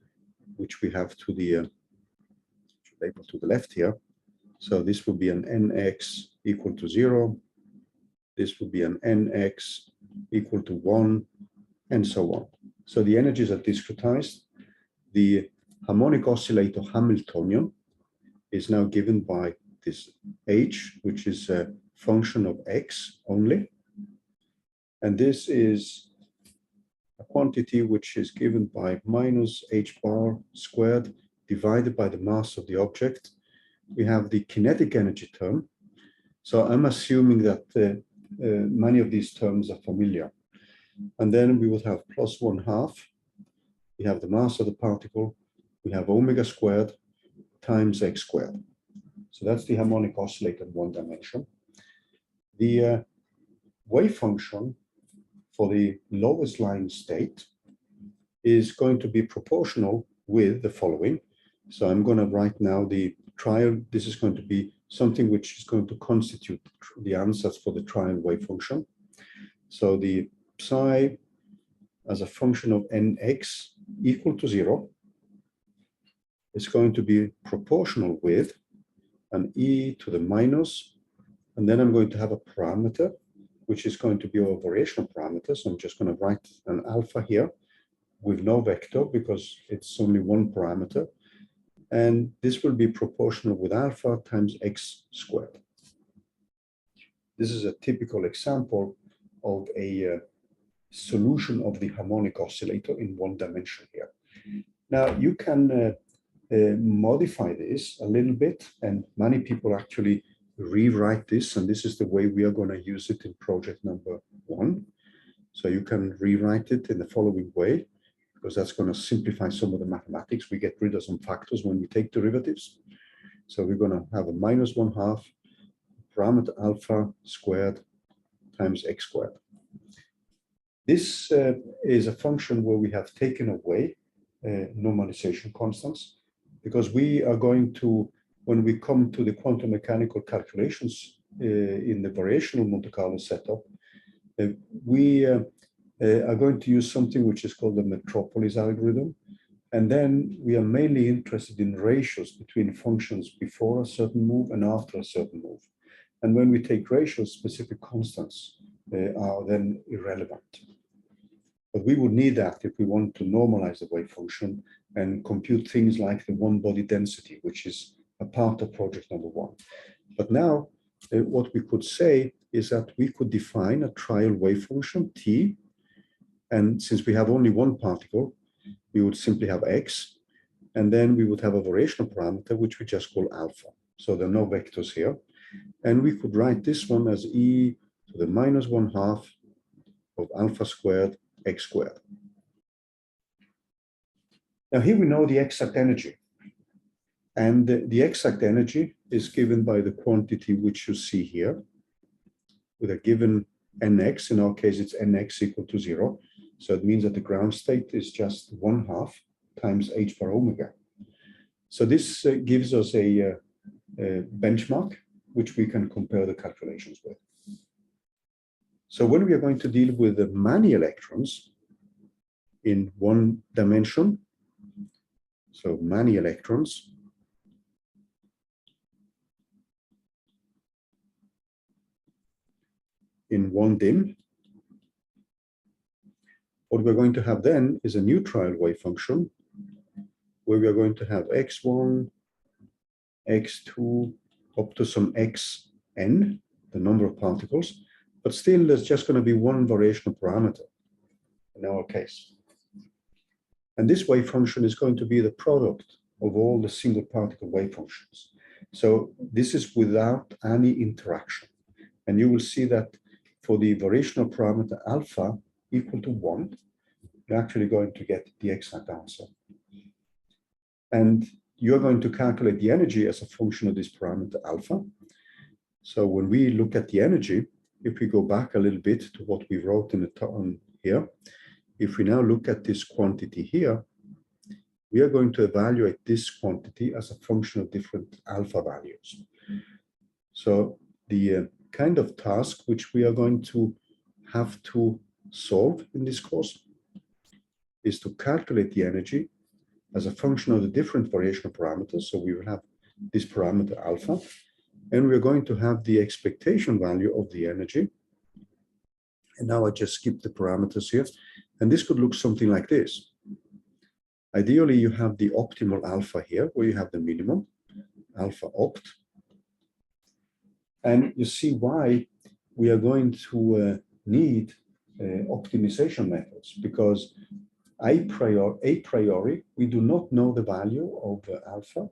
which we have to the label to the left here. So this would be an nx equal to 0. This would be an nx equal to 1, and so on. So the energies are discretized. The harmonic oscillator Hamiltonian is now given by this h, which is a function of x only. And this is a quantity which is given by minus h bar squared divided by the mass of the object. We have the kinetic energy term. So I'm assuming that many of these terms are familiar. And then we would have plus 1/2. We have the mass of the particle. We have omega squared times x squared. So that's the harmonic oscillator in one dimension. The wave function for the lowest line state is going to be proportional with the following. So I'm going to write now the trial. This is going to be something which is going to constitute the answers for the trial wave function. So the psi as a function of nx equal to 0 is going to be proportional with an e to the minus, and then I'm going to have a parameter, which is going to be a variational parameter. So I'm just going to write an alpha here with no vector because it's only one parameter. And this will be proportional with alpha times x squared. This is a typical example of a solution of the harmonic oscillator in one dimension here. Now you can modify this a little bit, and many people actually rewrite this, and this is the way we are going to use it in project number 1. So you can rewrite it in the following way, because that's going to simplify some of the mathematics. We get rid of some factors when we take derivatives. So we're going to have a minus 1/2 parameter alpha squared times x squared. This is a function where we have taken away normalization constants, because we are going to, when we come to the quantum mechanical calculations in the variational Monte Carlo setup, we are going to use something which is called the Metropolis algorithm. And then we are mainly interested in ratios between functions before a certain move and after a certain move. And when we take ratios, specific constants are then irrelevant. But we would need that if we want to normalize the wave function and compute things like the one-body density, which is a part of project number 1. But now, what we could say is that we could define a trial wave function, t, and since we have only one particle, we would simply have x, and then we would have a variational parameter, which we just call alpha. So there are no vectors here. And we could write this one as e to the minus 1/2 of alpha squared x squared. Now here we know the exact energy. And the exact energy is given by the quantity which you see here, with a given nx. In our case, it's nx equal to 0. So it means that the ground state is just 1/2 times h bar omega. So this gives us a benchmark which we can compare the calculations with. So when we are going to deal with the many electrons in one dimension, so many electrons, in one dim, what we're going to have then is a new trial wave function where we are going to have x1, x2, up to some xn, the number of particles, but still there's just going to be one variational parameter in our case. And this wave function is going to be the product of all the single particle wave functions. So this is without any interaction. And you will see that for the variational parameter alpha equal to 1, you're actually going to get the exact answer. And you're going to calculate the energy as a function of this parameter alpha. So when we look at the energy, if we go back a little bit to what we wrote in the on here, if we now look at this quantity here, we are going to evaluate this quantity as a function of different alpha values. So the kind of task which we are going to have to solve in this course is to calculate the energy as a function of the different variational parameters. So we will have this parameter alpha, and we're going to have the expectation value of the energy. And now I just skip the parameters here. And this could look something like this. Ideally, you have the optimal alpha here, where you have the minimum, alpha opt. And you see why we are going to need optimization methods, because a priori, we do not know the value of alpha,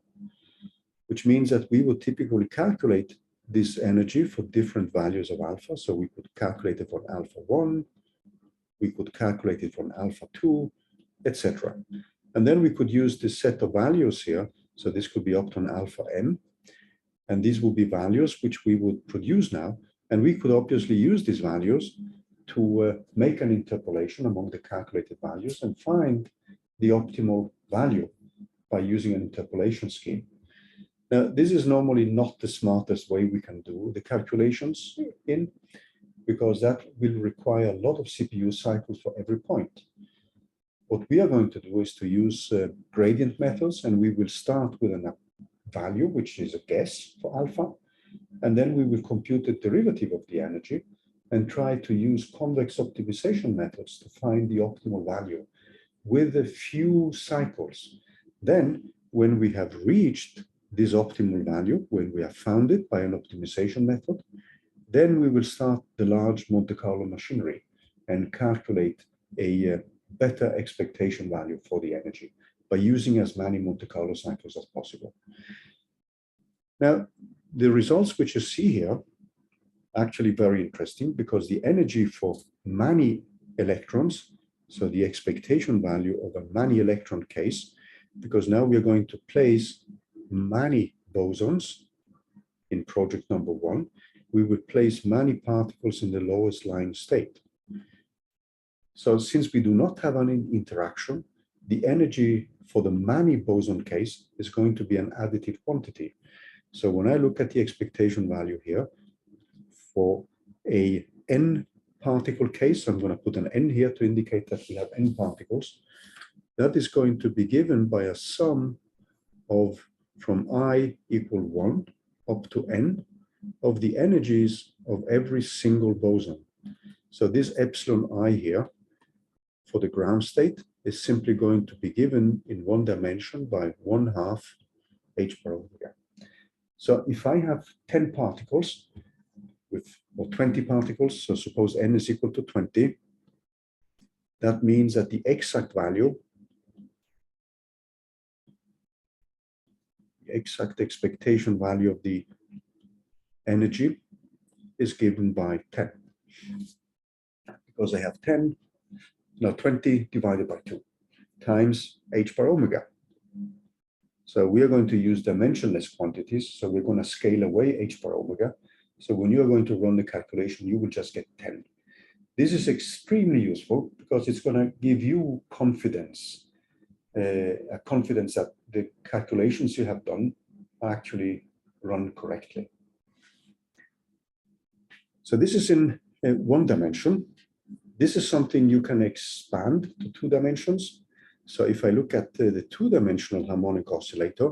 which means that we would typically calculate this energy for different values of alpha. So we could calculate it for alpha 1, we could calculate it for alpha 2, etc. And then we could use this set of values here. So this could be up to an alpha n. And these would be values which we would produce now. And we could obviously use these values to make an interpolation among the calculated values and find the optimal value by using an interpolation scheme. Now, this is normally not the smartest way we can do the calculations in, because that will require a lot of CPU cycles for every point. What we are going to do is to use gradient methods, and we will start with a value, which is a guess for alpha, and then we will compute the derivative of the energy and try to use convex optimization methods to find the optimal value with a few cycles. Then, when we have reached this optimal value, when we have found it by an optimization method, then we will start the large Monte Carlo machinery and calculate a better expectation value for the energy by using as many Monte Carlo cycles as possible. Now, the results which you see here are actually very interesting, because the energy for many electrons, so the expectation value of a many electron case, because now we are going to place many bosons in project number 1, we would place many particles in the lowest lying state. So since we do not have any interaction, the energy for the many boson case is going to be an additive quantity. So when I look at the expectation value here for a n particle case, I'm going to put an n here to indicate that we have n particles. That is going to be given by a sum of from I equal 1 up to n of the energies of every single boson. So this epsilon I here for the ground state is simply going to be given in one dimension by 1/2 h bar omega. So if I have 10 particles or 20 particles, so suppose n is equal to 20, that means that the exact value, the exact expectation value of the energy is given by 10. Because I have 20 divided by 2 times h bar omega. So we are going to use dimensionless quantities. So we're going to scale away h bar omega. So when you are going to run the calculation, you will just get 10. This is extremely useful because it's going to give you confidence, a confidence that the calculations you have done actually run correctly. So this is in one dimension. This is something you can expand to 2 dimensions. So if I look at the 2-dimensional harmonic oscillator,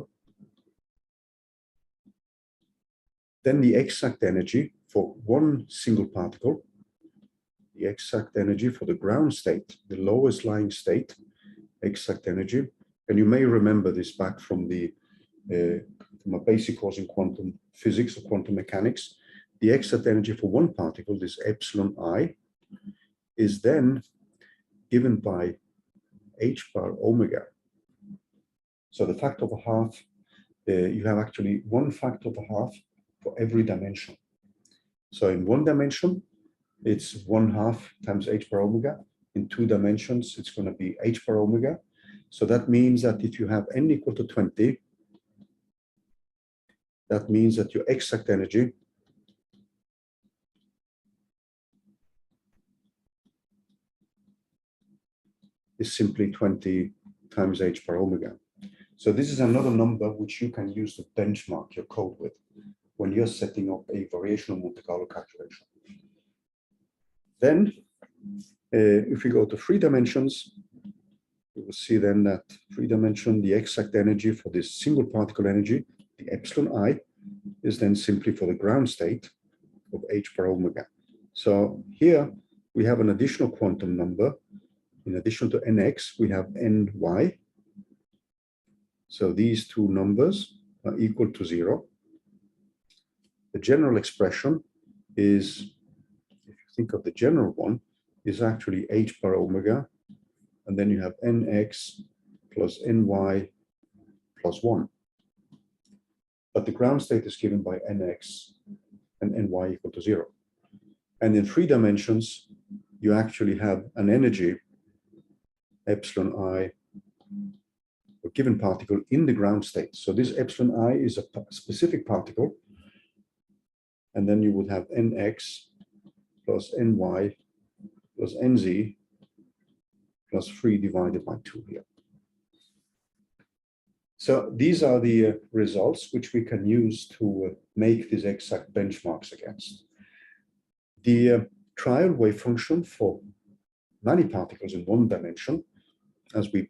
then the exact energy for one single particle, the exact energy for the ground state, the lowest lying state, exact energy, and you may remember this back from from a basic course in quantum physics or quantum mechanics, the exact energy for one particle, this epsilon I, is then given by h bar omega. So the factor of a half, you have actually one factor of a half for every dimension. So in one dimension, it's 1/2 times h bar omega. In 2 dimensions, it's going to be h bar omega. So that means that if you have n equal to 20, that means that your exact energy is simply 20 times h bar omega. So this is another number which you can use to benchmark your code with when you're setting up a variational Monte Carlo calculation. Then, if we go to 3 dimensions, you will see then that 3 dimension, the exact energy for this single particle energy, the epsilon I, is then simply for the ground state of h bar omega. So here we have an additional quantum number. In addition to nx, we have ny. So these 2 numbers are equal to 0. The general expression is, if you think of the general one, is actually h bar omega, and then you have nx plus ny plus 1. But the ground state is given by nx and ny equal to 0. And in 3 dimensions, you actually have an energy epsilon I, a given particle in the ground state. So this epsilon I is a specific particle, and then you would have nx plus ny plus nz plus 3 divided by 2 here. So these are the results which we can use to make these exact benchmarks against. The trial wave function for many particles in one dimension, as we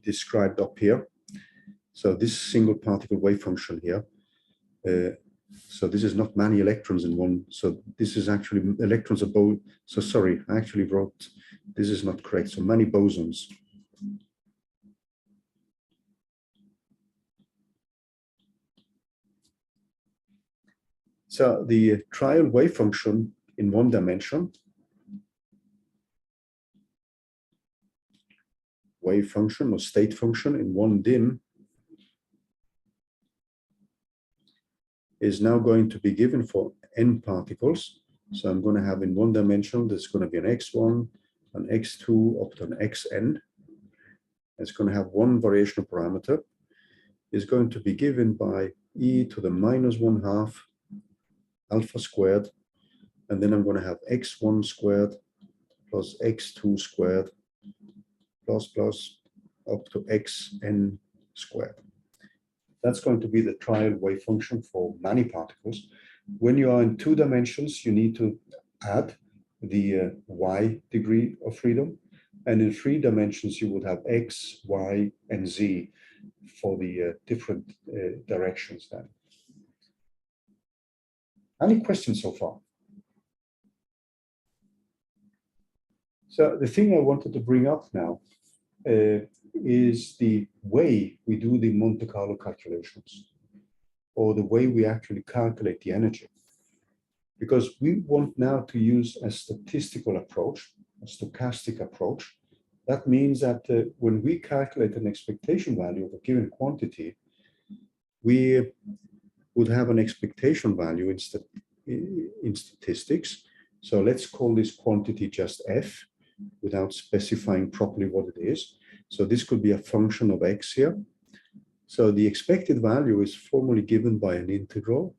described up here. So this single particle wave function here, so this is not many electrons in one, so this is actually electrons of both. So sorry, I actually wrote, this is not correct, so many bosons. So the trial wave function in one dimension, wave function or state function in one dim, is now going to be given for n particles. So I'm going to have in one dimension, there's going to be an x1, an x2, up to an xn. It's going to have one variational parameter. Is going to be given by e to the -1/2 alpha squared. And then I'm going to have x1 squared plus x2 squared plus up to xn squared. That's going to be the trial wave function for many particles. When you are in 2 dimensions, you need to add the y degree of freedom. And in 3 dimensions, you would have x, y, and z for the different directions then. Any questions so far? So the thing I wanted to bring up now is the way we do the Monte Carlo calculations, or the way we actually calculate the energy. Because we want now to use a statistical approach, a stochastic approach. That means that when we calculate an expectation value of a given quantity, we would have an expectation value in statistics. So let's call this quantity just f, without specifying properly what it is. So this could be a function of x here. So the expected value is formally given by an integral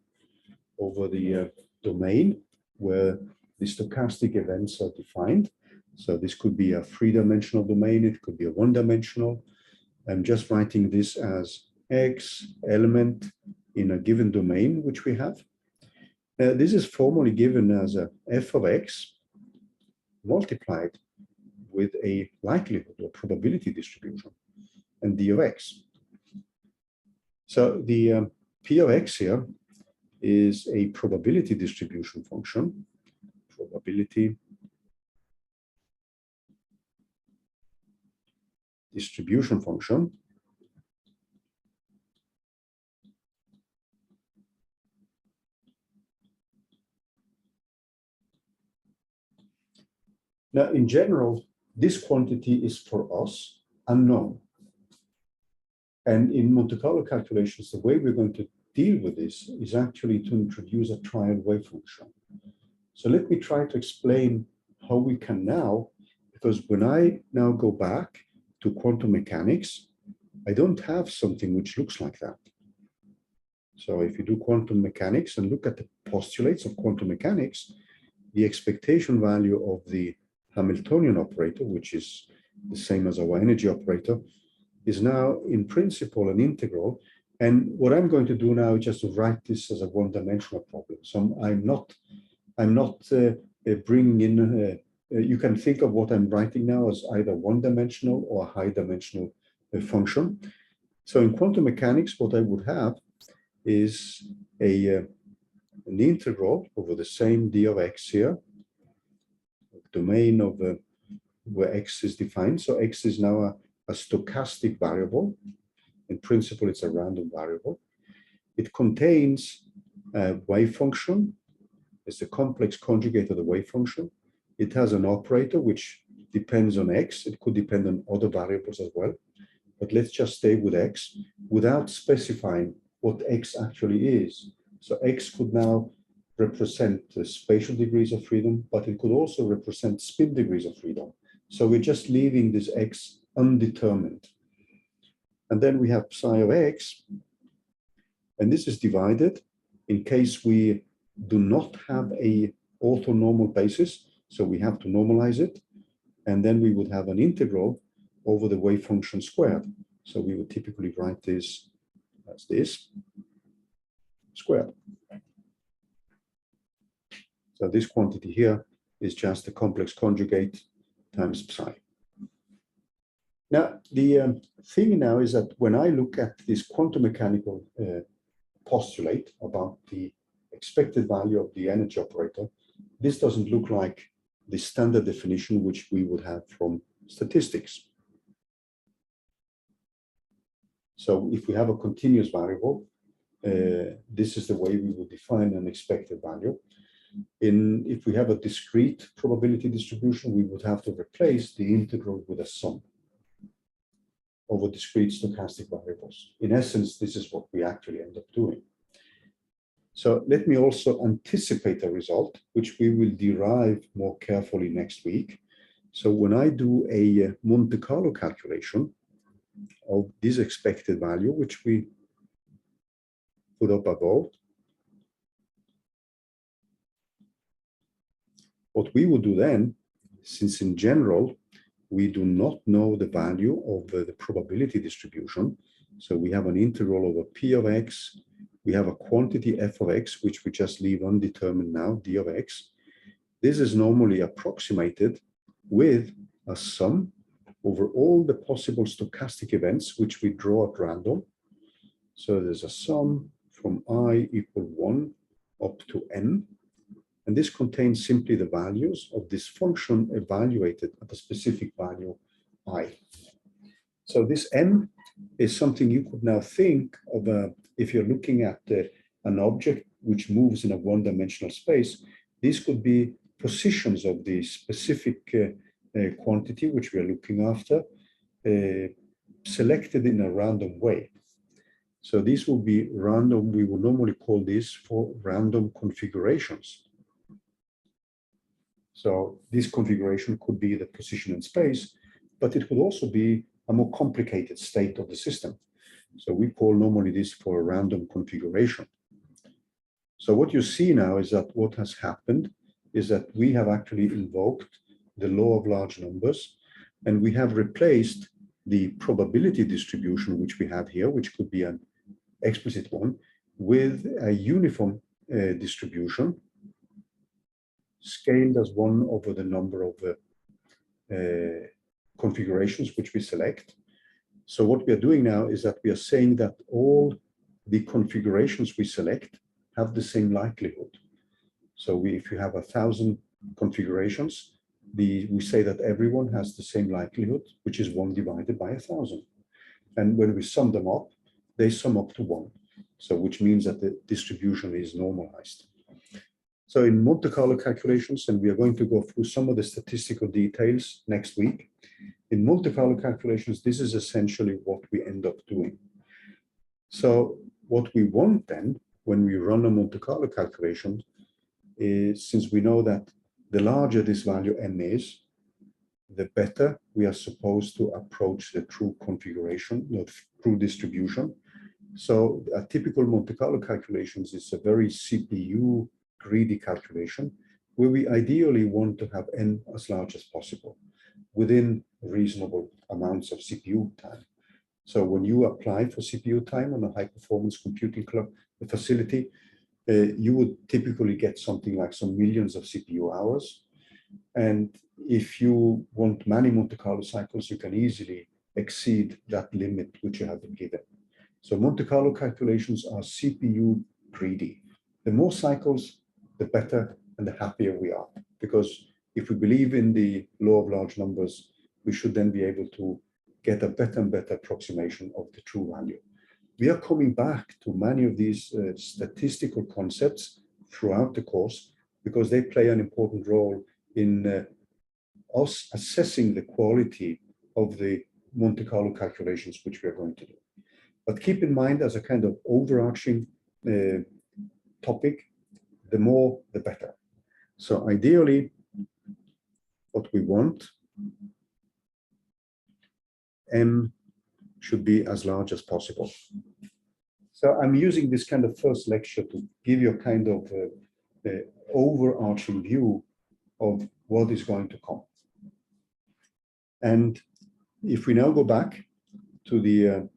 over the domain where the stochastic events are defined. So this could be a 3-dimensional domain, it could be a 1-dimensional. I'm just writing this as x element in a given domain, which we have. This is formally given as a f of x multiplied with a likelihood or probability distribution and d of x. So the p of x here is a probability distribution function, probability distribution function. Now, in general, this quantity is for us unknown. And in Monte Carlo calculations, the way we're going to deal with this is actually to introduce a trial wave function. So let me try to explain how we can now, because when I now go back to quantum mechanics, I don't have something which looks like that. So if you do quantum mechanics and look at the postulates of quantum mechanics, the expectation value of the Hamiltonian operator, which is the same as our energy operator, is now in principle an integral. And what I'm going to do now is just to write this as a 1-dimensional problem. So I'm not bringing in, you can think of what I'm writing now as either 1-dimensional or a high-dimensional function. So in quantum mechanics, what I would have is an integral over the same d of x here, domain of where x is defined. So x is now a stochastic variable. In principle, it's a random variable. It contains a wave function. It's the complex conjugate of the wave function. It has an operator which depends on x. It could depend on other variables as well. But let's just stay with x without specifying what x actually is. So x could now represent the spatial degrees of freedom, but it could also represent spin degrees of freedom. So we're just leaving this x undetermined. And then we have psi of x, and this is divided in case we do not have a orthonormal basis. So we have to normalize it. And then we would have an integral over the wave function squared. So we would typically write this as this squared. So this quantity here is just the complex conjugate times psi. Now, the thing now is that when I look at this quantum mechanical postulate about the expected value of the energy operator, this doesn't look like the standard definition which we would have from statistics. So if we have a continuous variable, this is the way we would define an expected value. If we have a discrete probability distribution, we would have to replace the integral with a sum over discrete stochastic variables. In essence, this is what we actually end up doing. So let me also anticipate a result, which we will derive more carefully next week. So when I do a Monte Carlo calculation of this expected value, which we put up above, what we will do then, since in general, we do not know the value of the probability distribution. So we have an integral over P of X. We have a quantity f of X, which we just leave undetermined now, D of X. This is normally approximated with a sum over all the possible stochastic events, which we draw at random. So there's a sum from I equal 1 up to n. And this contains simply the values of this function evaluated at a specific value I. So this n is something you could now think of if you're looking at an object which moves in a one-dimensional space. These could be positions of the specific quantity which we are looking after, selected in a random way. So these will be random. We will normally call this for random configurations. So this configuration could be the position in space, but it could also be a more complicated state of the system. So we call normally this for a random configuration. So what you see now is that what has happened is that we have actually invoked the law of large numbers, and we have replaced the probability distribution which we have here, which could be an explicit one, with a uniform distribution scaled as 1 over the number of configurations which we select. So what we are doing now is that we are saying that all the configurations we select have the same likelihood. So if you have 1,000 configurations, we say that everyone has the same likelihood, which is 1 divided by 1,000. And when we sum them up, they sum up to 1. So which means that the distribution is normalized. So in Monte Carlo calculations, and we are going to go through some of the statistical details next week. In Monte Carlo calculations, this is essentially what we end up doing. So what we want then, when we run a Monte Carlo calculation, is since we know that the larger this value n is, the better we are supposed to approach the true configuration, the true distribution. So a typical Monte Carlo calculations is a very CPU greedy calculation, where we ideally want to have n as large as possible within reasonable amounts of CPU time. So when you apply for CPU time on a high performance computing facility, you would typically get something like some millions of CPU hours. And if you want many Monte Carlo cycles, you can easily exceed that limit which you have been given. So Monte Carlo calculations are CPU greedy. The more cycles, the better and the happier we are. Because if we believe in the law of large numbers, we should then be able to get a better and better approximation of the true value. We are coming back to many of these statistical concepts throughout the course because they play an important role in us assessing the quality of the Monte Carlo calculations which we are going to do. But keep in mind, as a kind of overarching topic, the more, the better. So ideally, what we want, m should be as large as possible. So I'm using this kind of first lecture to give you a kind of overarching view of what is going to come. And if we now go back to the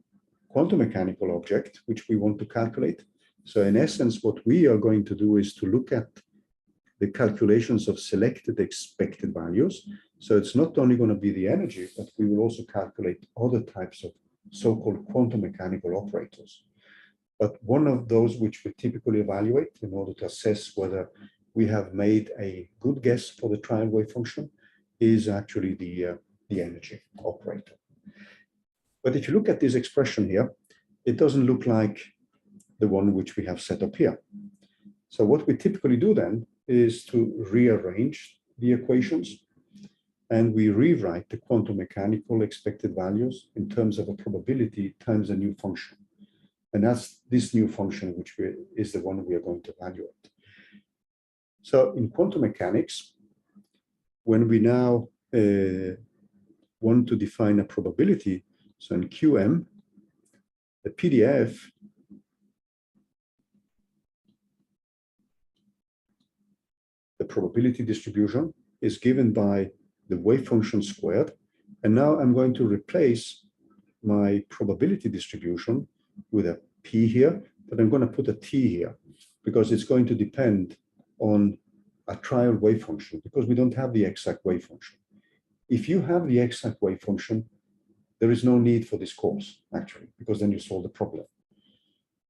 quantum mechanical object, which we want to calculate. So in essence, what we are going to do is to look at the calculations of selected expected values. So it's not only going to be the energy, but we will also calculate other types of so-called quantum mechanical operators. But one of those which we typically evaluate in order to assess whether we have made a good guess for the trial wave function is actually the energy operator. But if you look at this expression here, it doesn't look like the one which we have set up here. So what we typically do then is to rearrange the equations, and we rewrite the quantum mechanical expected values in terms of a probability times a new function. And that's this new function, which is the one we are going to evaluate. So in quantum mechanics, when we now want to define a probability, so in QM, the PDF the probability distribution is given by the wave function squared. And now I'm going to replace my probability distribution with a P here, but I'm going to put a T here because it's going to depend on a trial wave function because we don't have the exact wave function. If you have the exact wave function, there is no need for this course, actually, because then you solve the problem.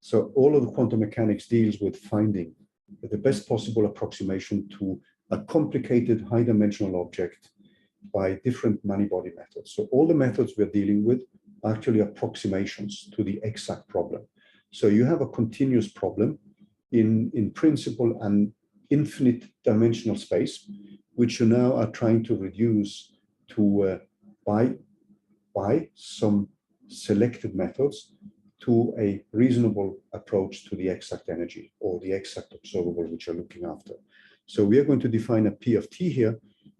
So all of the quantum mechanics deals with finding the best possible approximation to a complicated high-dimensional object by different many-body methods. So all the methods we're dealing with are actually approximations to the exact problem. So you have a continuous problem in principle an infinite dimensional space, which you now are trying to reduce to by some selected methods to a reasonable approach to the exact energy or the exact observable which you're looking after. So we are going to define a P of T here,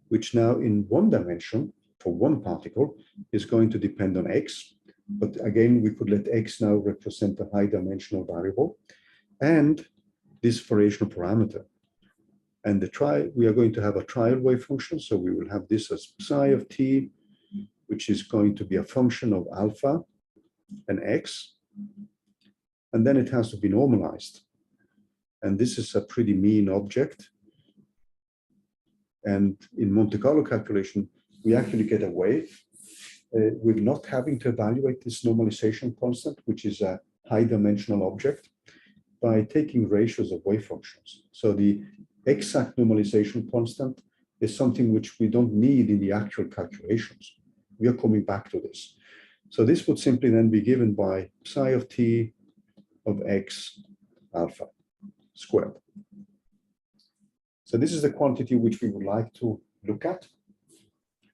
which now in one dimension for one particle is going to depend on X. But again, we could let X now represent a high dimensional variable and this variational parameter. And we are going to have a trial wave function. So we will have this as psi of T, which is going to be a function of alpha and X. And then it has to be normalized. And this is a pretty mean object. And in Monte Carlo calculation, we actually get away with not having to evaluate this normalization constant, which is a high dimensional object, by taking ratios of wave functions. So the exact normalization constant is something which we don't need in the actual calculations. We are coming back to this. So this would simply then be given by psi of T of X alpha squared. So this is the quantity which we would like to look at.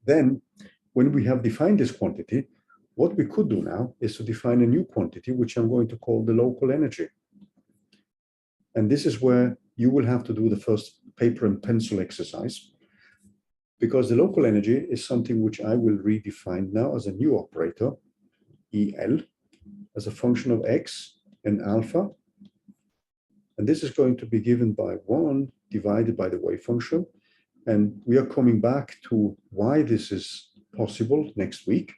Then, when we have defined this quantity, what we could do now is to define a new quantity, which I'm going to call the local energy. And this is where you will have to do the first paper and pencil exercise, because the local energy is something which I will redefine now as a new operator, EL, as a function of X and alpha. And this is going to be given by 1 divided by the wave function. And we are coming back to why this is possible next week.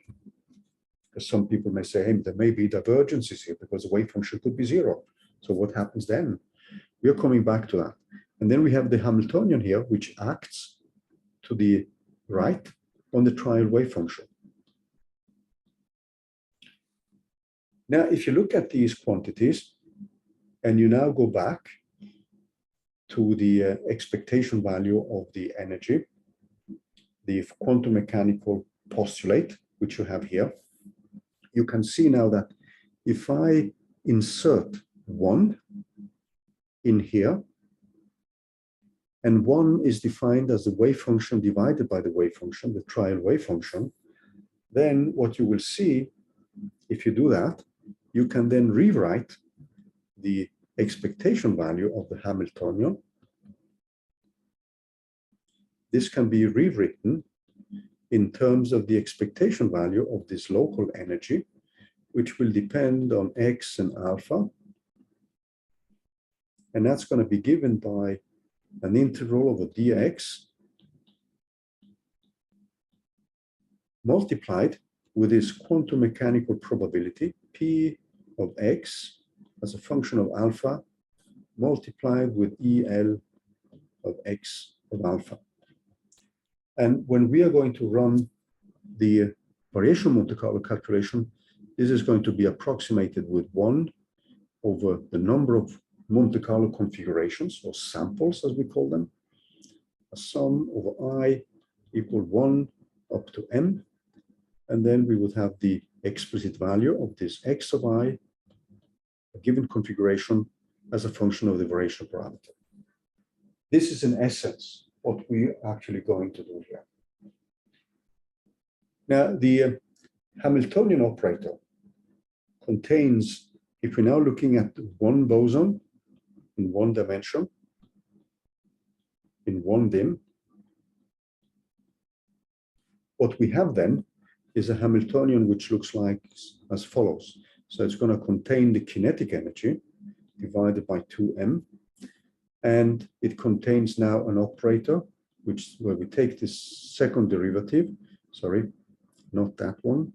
Because some people may say, hey, there may be divergences here because the wave function could be 0. So what happens then? We are coming back to that. And then we have the Hamiltonian here, which acts to the right on the trial wave function. Now, if you look at these quantities, and you now go back to the expectation value of the energy, the quantum mechanical postulate, which you have here, you can see now that if I insert 1 in here, and 1 is defined as the wave function divided by the wave function, the trial wave function, then what you will see, if you do that, you can then rewrite the expectation value of the Hamiltonian. This can be rewritten in terms of the expectation value of this local energy, which will depend on X and alpha. And that's going to be given by an integral over dx multiplied with this quantum mechanical probability, P of X as a function of alpha, multiplied with EL of X of alpha. And when we are going to run the variational Monte Carlo calculation, this is going to be approximated with 1 over the number of Monte Carlo configurations, or samples as we call them, a sum over I equal 1 up to m, and then we would have the explicit value of this x of I, a given configuration, as a function of the variational parameter. This is in essence what we're actually going to do here. Now, the Hamiltonian operator contains, if we're now looking at one boson in one dimension, in one dim, what we have then is a Hamiltonian which looks like as follows. So it's going to contain the kinetic energy divided by 2m, and it contains now an operator where we take this second derivative, sorry, not that one,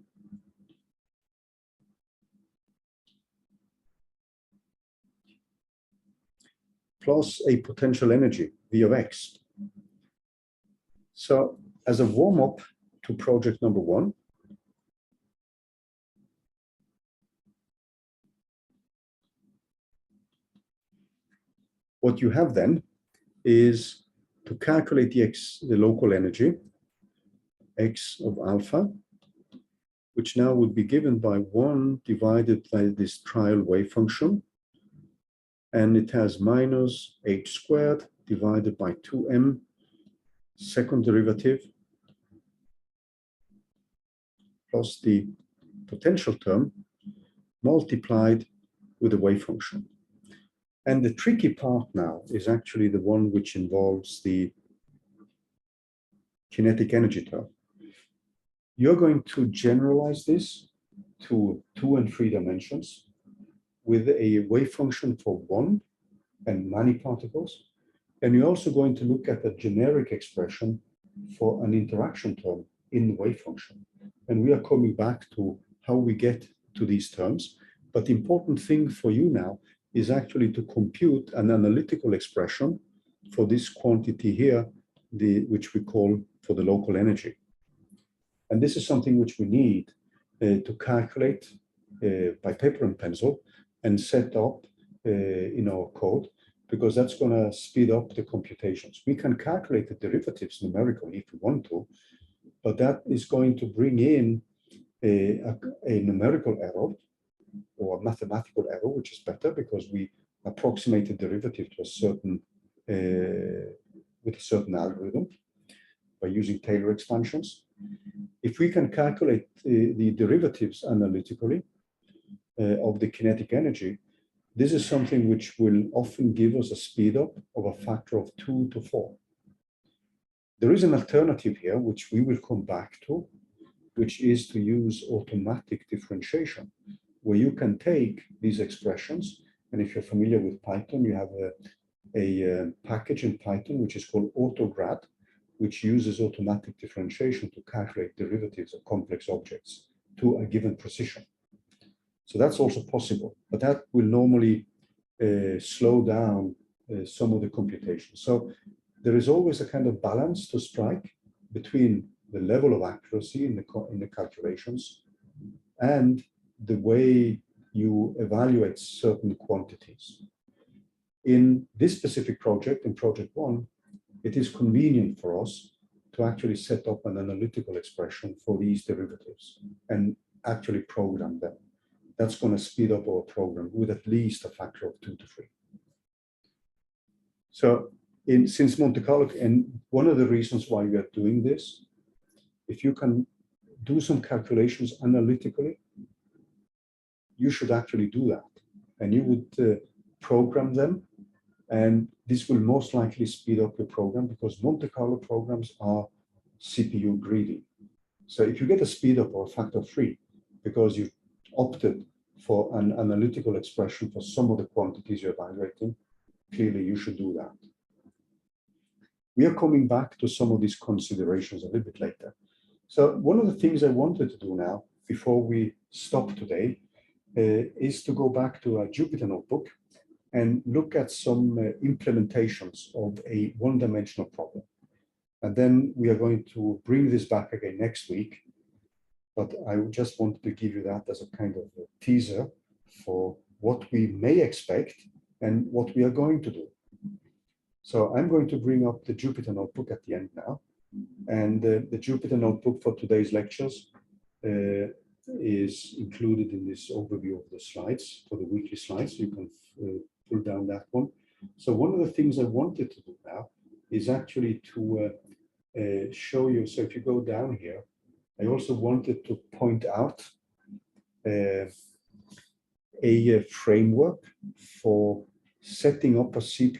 plus a potential energy, V of x. So as a warm-up to project number 1, what you have then is to calculate the local energy, x of alpha, which now would be given by 1 divided by this trial wave function, and it has minus h squared divided by 2m, second derivative, plus the potential term multiplied with the wave function. And the tricky part now is actually the one which involves the kinetic energy term. You're going to generalize this to 2 and 3 dimensions with a wave function for 1 and many particles. And you're also going to look at a generic expression for an interaction term in the wave function. And we are coming back to how we get to these terms. But the important thing for you now is actually to compute an analytical expression for this quantity here, which we call for the local energy. And this is something which we need to calculate by paper and pencil and set up in our code, because that's going to speed up the computations. We can calculate the derivatives numerically if we want to, but that is going to bring in a numerical error or a mathematical error, which is better because we approximate the derivative to a certain with a certain algorithm by using Taylor expansions. If we can calculate the derivatives analytically of the kinetic energy, this is something which will often give us a speed up of a factor of 2 to 4. There is an alternative here, which we will come back to, which is to use automatic differentiation, where you can take these expressions, and if you're familiar with Python, you have a package in Python which is called AutoGrad, which uses automatic differentiation to calculate derivatives of complex objects to a given precision. So that's also possible, but that will normally slow down some of the computations. So there is always a kind of balance to strike between the level of accuracy in the calculations and the way you evaluate certain quantities. In this specific project, in project 1, it is convenient for us to actually set up an analytical expression for these derivatives and actually program them. That's going to speed up our program with at least a factor of 2 to 3. So since Monte Carlo, and one of the reasons why we are doing this, if you can do some calculations analytically, you should actually do that. And you would program them, and this will most likely speed up your program because Monte Carlo programs are CPU greedy. So if you get a speed up of a factor of 3 because you opted for an analytical expression for some of the quantities you're evaluating, clearly you should do that. We are coming back to some of these considerations a little bit later. So one of the things I wanted to do now, before we stop today, is to go back to our Jupyter notebook and look at some implementations of a one-dimensional problem. And then we are going to bring this back again next week. But I just wanted to give you that as a kind of a teaser for what we may expect and what we are going to do. So I'm going to bring up the Jupyter notebook at the end now. And the Jupyter notebook for today's lectures is included in this overview of the slides, for the weekly slides. You can pull down that one. So one of the things I wanted to do now is actually to show you. So if you go down here, I also wanted to point out a framework for setting up a C++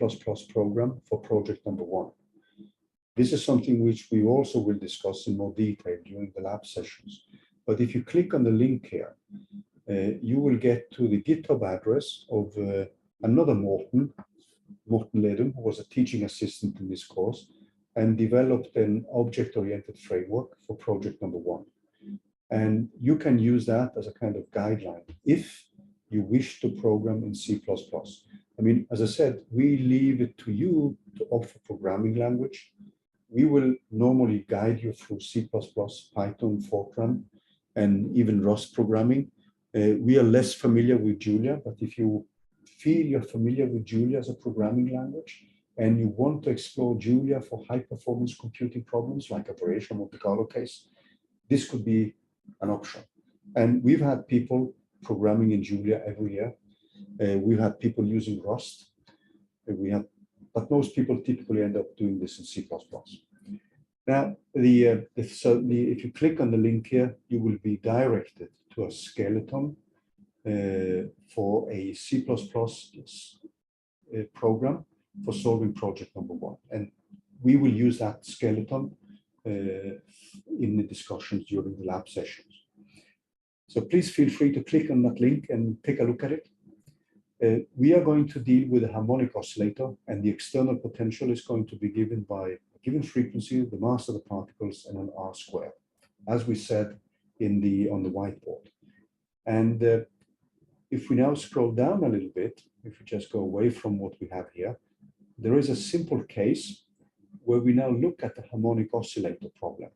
program for project number 1. This is something which we also will discuss in more detail during the lab sessions. But if you click on the link here, you will get to the GitHub address of another Morten Ledum, who was a teaching assistant in this course, and developed an object-oriented framework for project number 1. And you can use that as a kind of guideline if you wish to program in C++. I mean, as I said, we leave it to you to opt for programming language. We will normally guide you through C++, Python, Fortran, and even Rust programming. We are less familiar with Julia, but if you feel you're familiar with Julia as a programming language, and you want to explore Julia for high-performance computing problems like a Variational Monte Carlo case, this could be an option. And we've had people programming in Julia every year. We've had people using Rust. But most people typically end up doing this in C++. Now, if you click on the link here, you will be directed to a skeleton for a C++ program for solving project number 1. And we will use that skeleton in the discussions during the lab sessions. So please feel free to click on that link and take a look at it. We are going to deal with a harmonic oscillator, and the external potential is going to be given by a given frequency, the mass of the particles, and an R squared, as we said on the whiteboard. And if we now scroll down a little bit, if we just go away from what we have here, there is a simple case where we now look at the harmonic oscillator problem.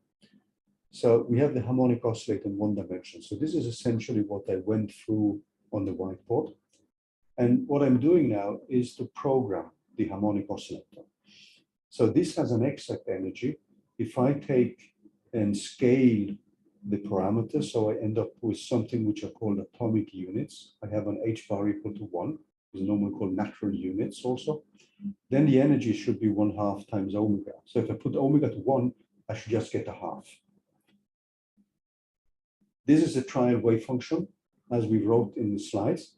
So we have the harmonic oscillator in one dimension. So this is essentially what I went through on the whiteboard. And what I'm doing now is to program the harmonic oscillator. So this has an exact energy. If I take and scale the parameters, so I end up with something which are called atomic units. I have an h bar equal to 1, is normally called natural units also. Then the energy should be 1/2 times omega. So if I put omega to 1, I should just get a half. This is a trial wave function, as we wrote in the slides.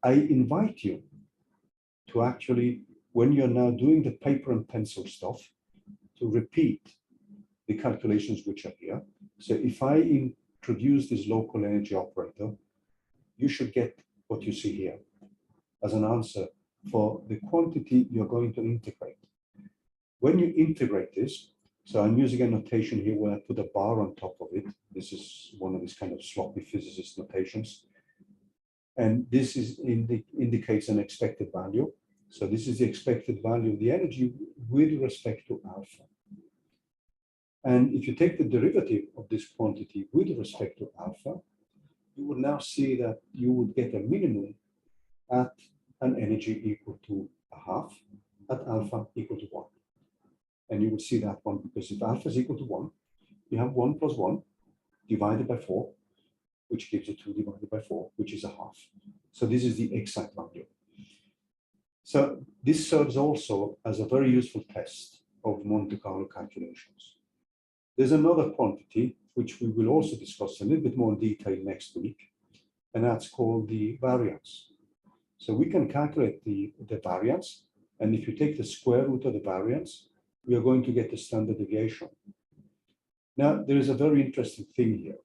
I invite you to actually, when you're now doing the paper and pencil stuff, to repeat the calculations which are here. So if I introduce this local energy operator, you should get what you see here as an answer for the quantity you're going to integrate. When you integrate this, so I'm using a notation here where I put a bar on top of it. This is one of these kind of sloppy physicist notations. And this is indicates an expected value. So this is the expected value of the energy with respect to alpha. And if you take the derivative of this quantity with respect to alpha, you will now see that you would get a minimum at an energy equal to 1/2, at alpha equal to 1. And you will see that one, because if alpha is equal to 1, you have 1 plus 1 divided by 4, which gives you 2 divided by 4, which is 1/2. So this is the exact value. So this serves also as a very useful test of Monte Carlo calculations. There's another quantity, which we will also discuss a little bit more in detail next week, and that's called the variance. So we can calculate the variance, and if you take the square root of the variance, we are going to get the standard deviation. Now, there is a very interesting thing here.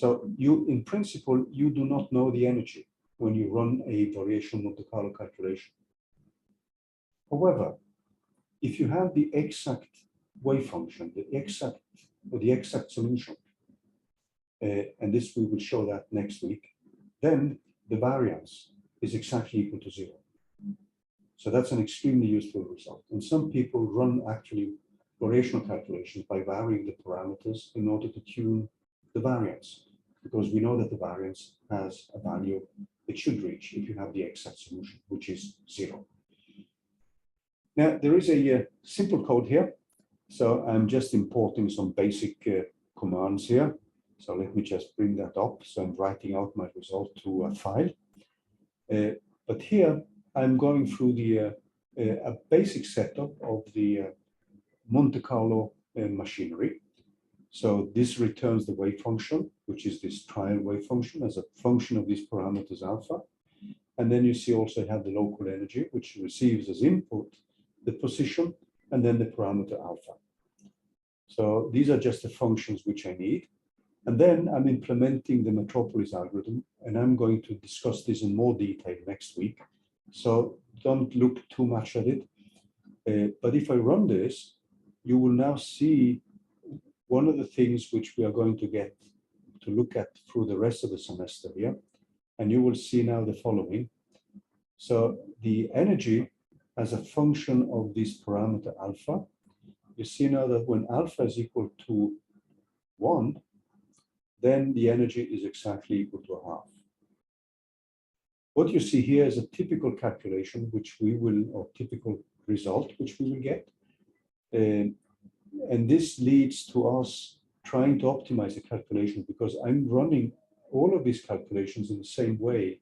So in principle, you do not know the energy when you run a variational Monte Carlo calculation. However, if you have the exact wave function, the exact solution, and this we will show that next week, then the variance is exactly equal to 0. So that's an extremely useful result. And some people run actually variational calculations by varying the parameters in order to tune the variance, because we know that the variance has a value it should reach if you have the exact solution, which is 0. Now, there is a simple code here. So I'm just importing some basic commands here. So let me just bring that up. So I'm writing out my result to a file. But here I'm going through the a basic setup of the Monte Carlo machinery. So this returns the wave function, which is this trial wave function as a function of these parameters alpha. And then you see also have the local energy, which receives as input the position and then the parameter alpha. So these are just the functions which I need. And then I'm implementing the Metropolis algorithm, and I'm going to discuss this in more detail next week. So don't look too much at it. But if I run this, you will now see one of the things which we are going to get to look at through the rest of the semester here. And you will see now the following. So the energy as a function of this parameter alpha, you see now that when alpha is equal to 1, then the energy is exactly equal to a half. What you see here is a typical calculation, which we will, or typical result, which we will get. And this leads to us trying to optimize the calculation, because I'm running all of these calculations in the same way.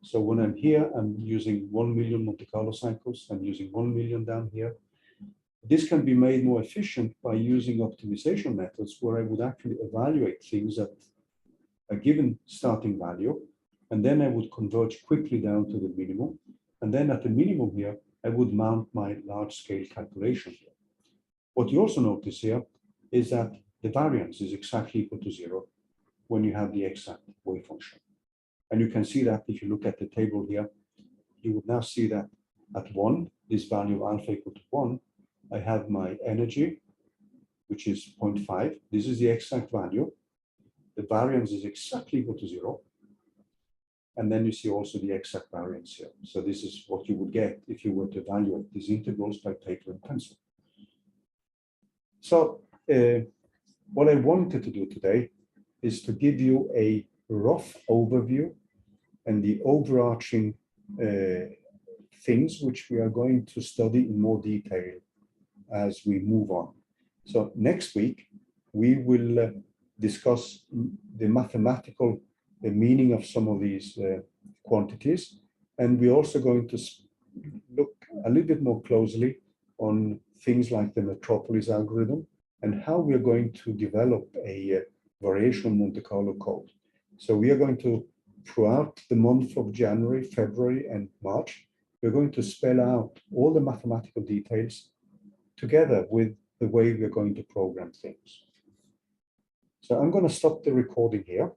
So when I'm here, I'm using 1 million Monte Carlo cycles. I'm using 1 million down here. This can be made more efficient by using optimization methods where I would actually evaluate things at a given starting value, and then I would converge quickly down to the minimum. And then at the minimum here, I would mount my large-scale calculation here. What you also notice here is that the variance is exactly equal to 0 when you have the exact wave function. And you can see that if you look at the table here, you would now see that at 1, this value of alpha equal to 1, I have my energy, which is 0.5. This is the exact value. The variance is exactly equal to 0. And then you see also the exact variance here. So this is what you would get if you were to evaluate these integrals by paper and pencil. So what I wanted to do today is to give you a rough overview and the overarching things which we are going to study in more detail as we move on. So next week, we will discuss the mathematical meaning of some of these quantities. And we're also going to look a little bit more closely on things like the Metropolis algorithm and how we are going to develop a variational Monte Carlo code. So we are going to, throughout the month of January, February, and March, we're going to spell out all the mathematical details together with the way we're going to program things. So I'm going to stop the recording here.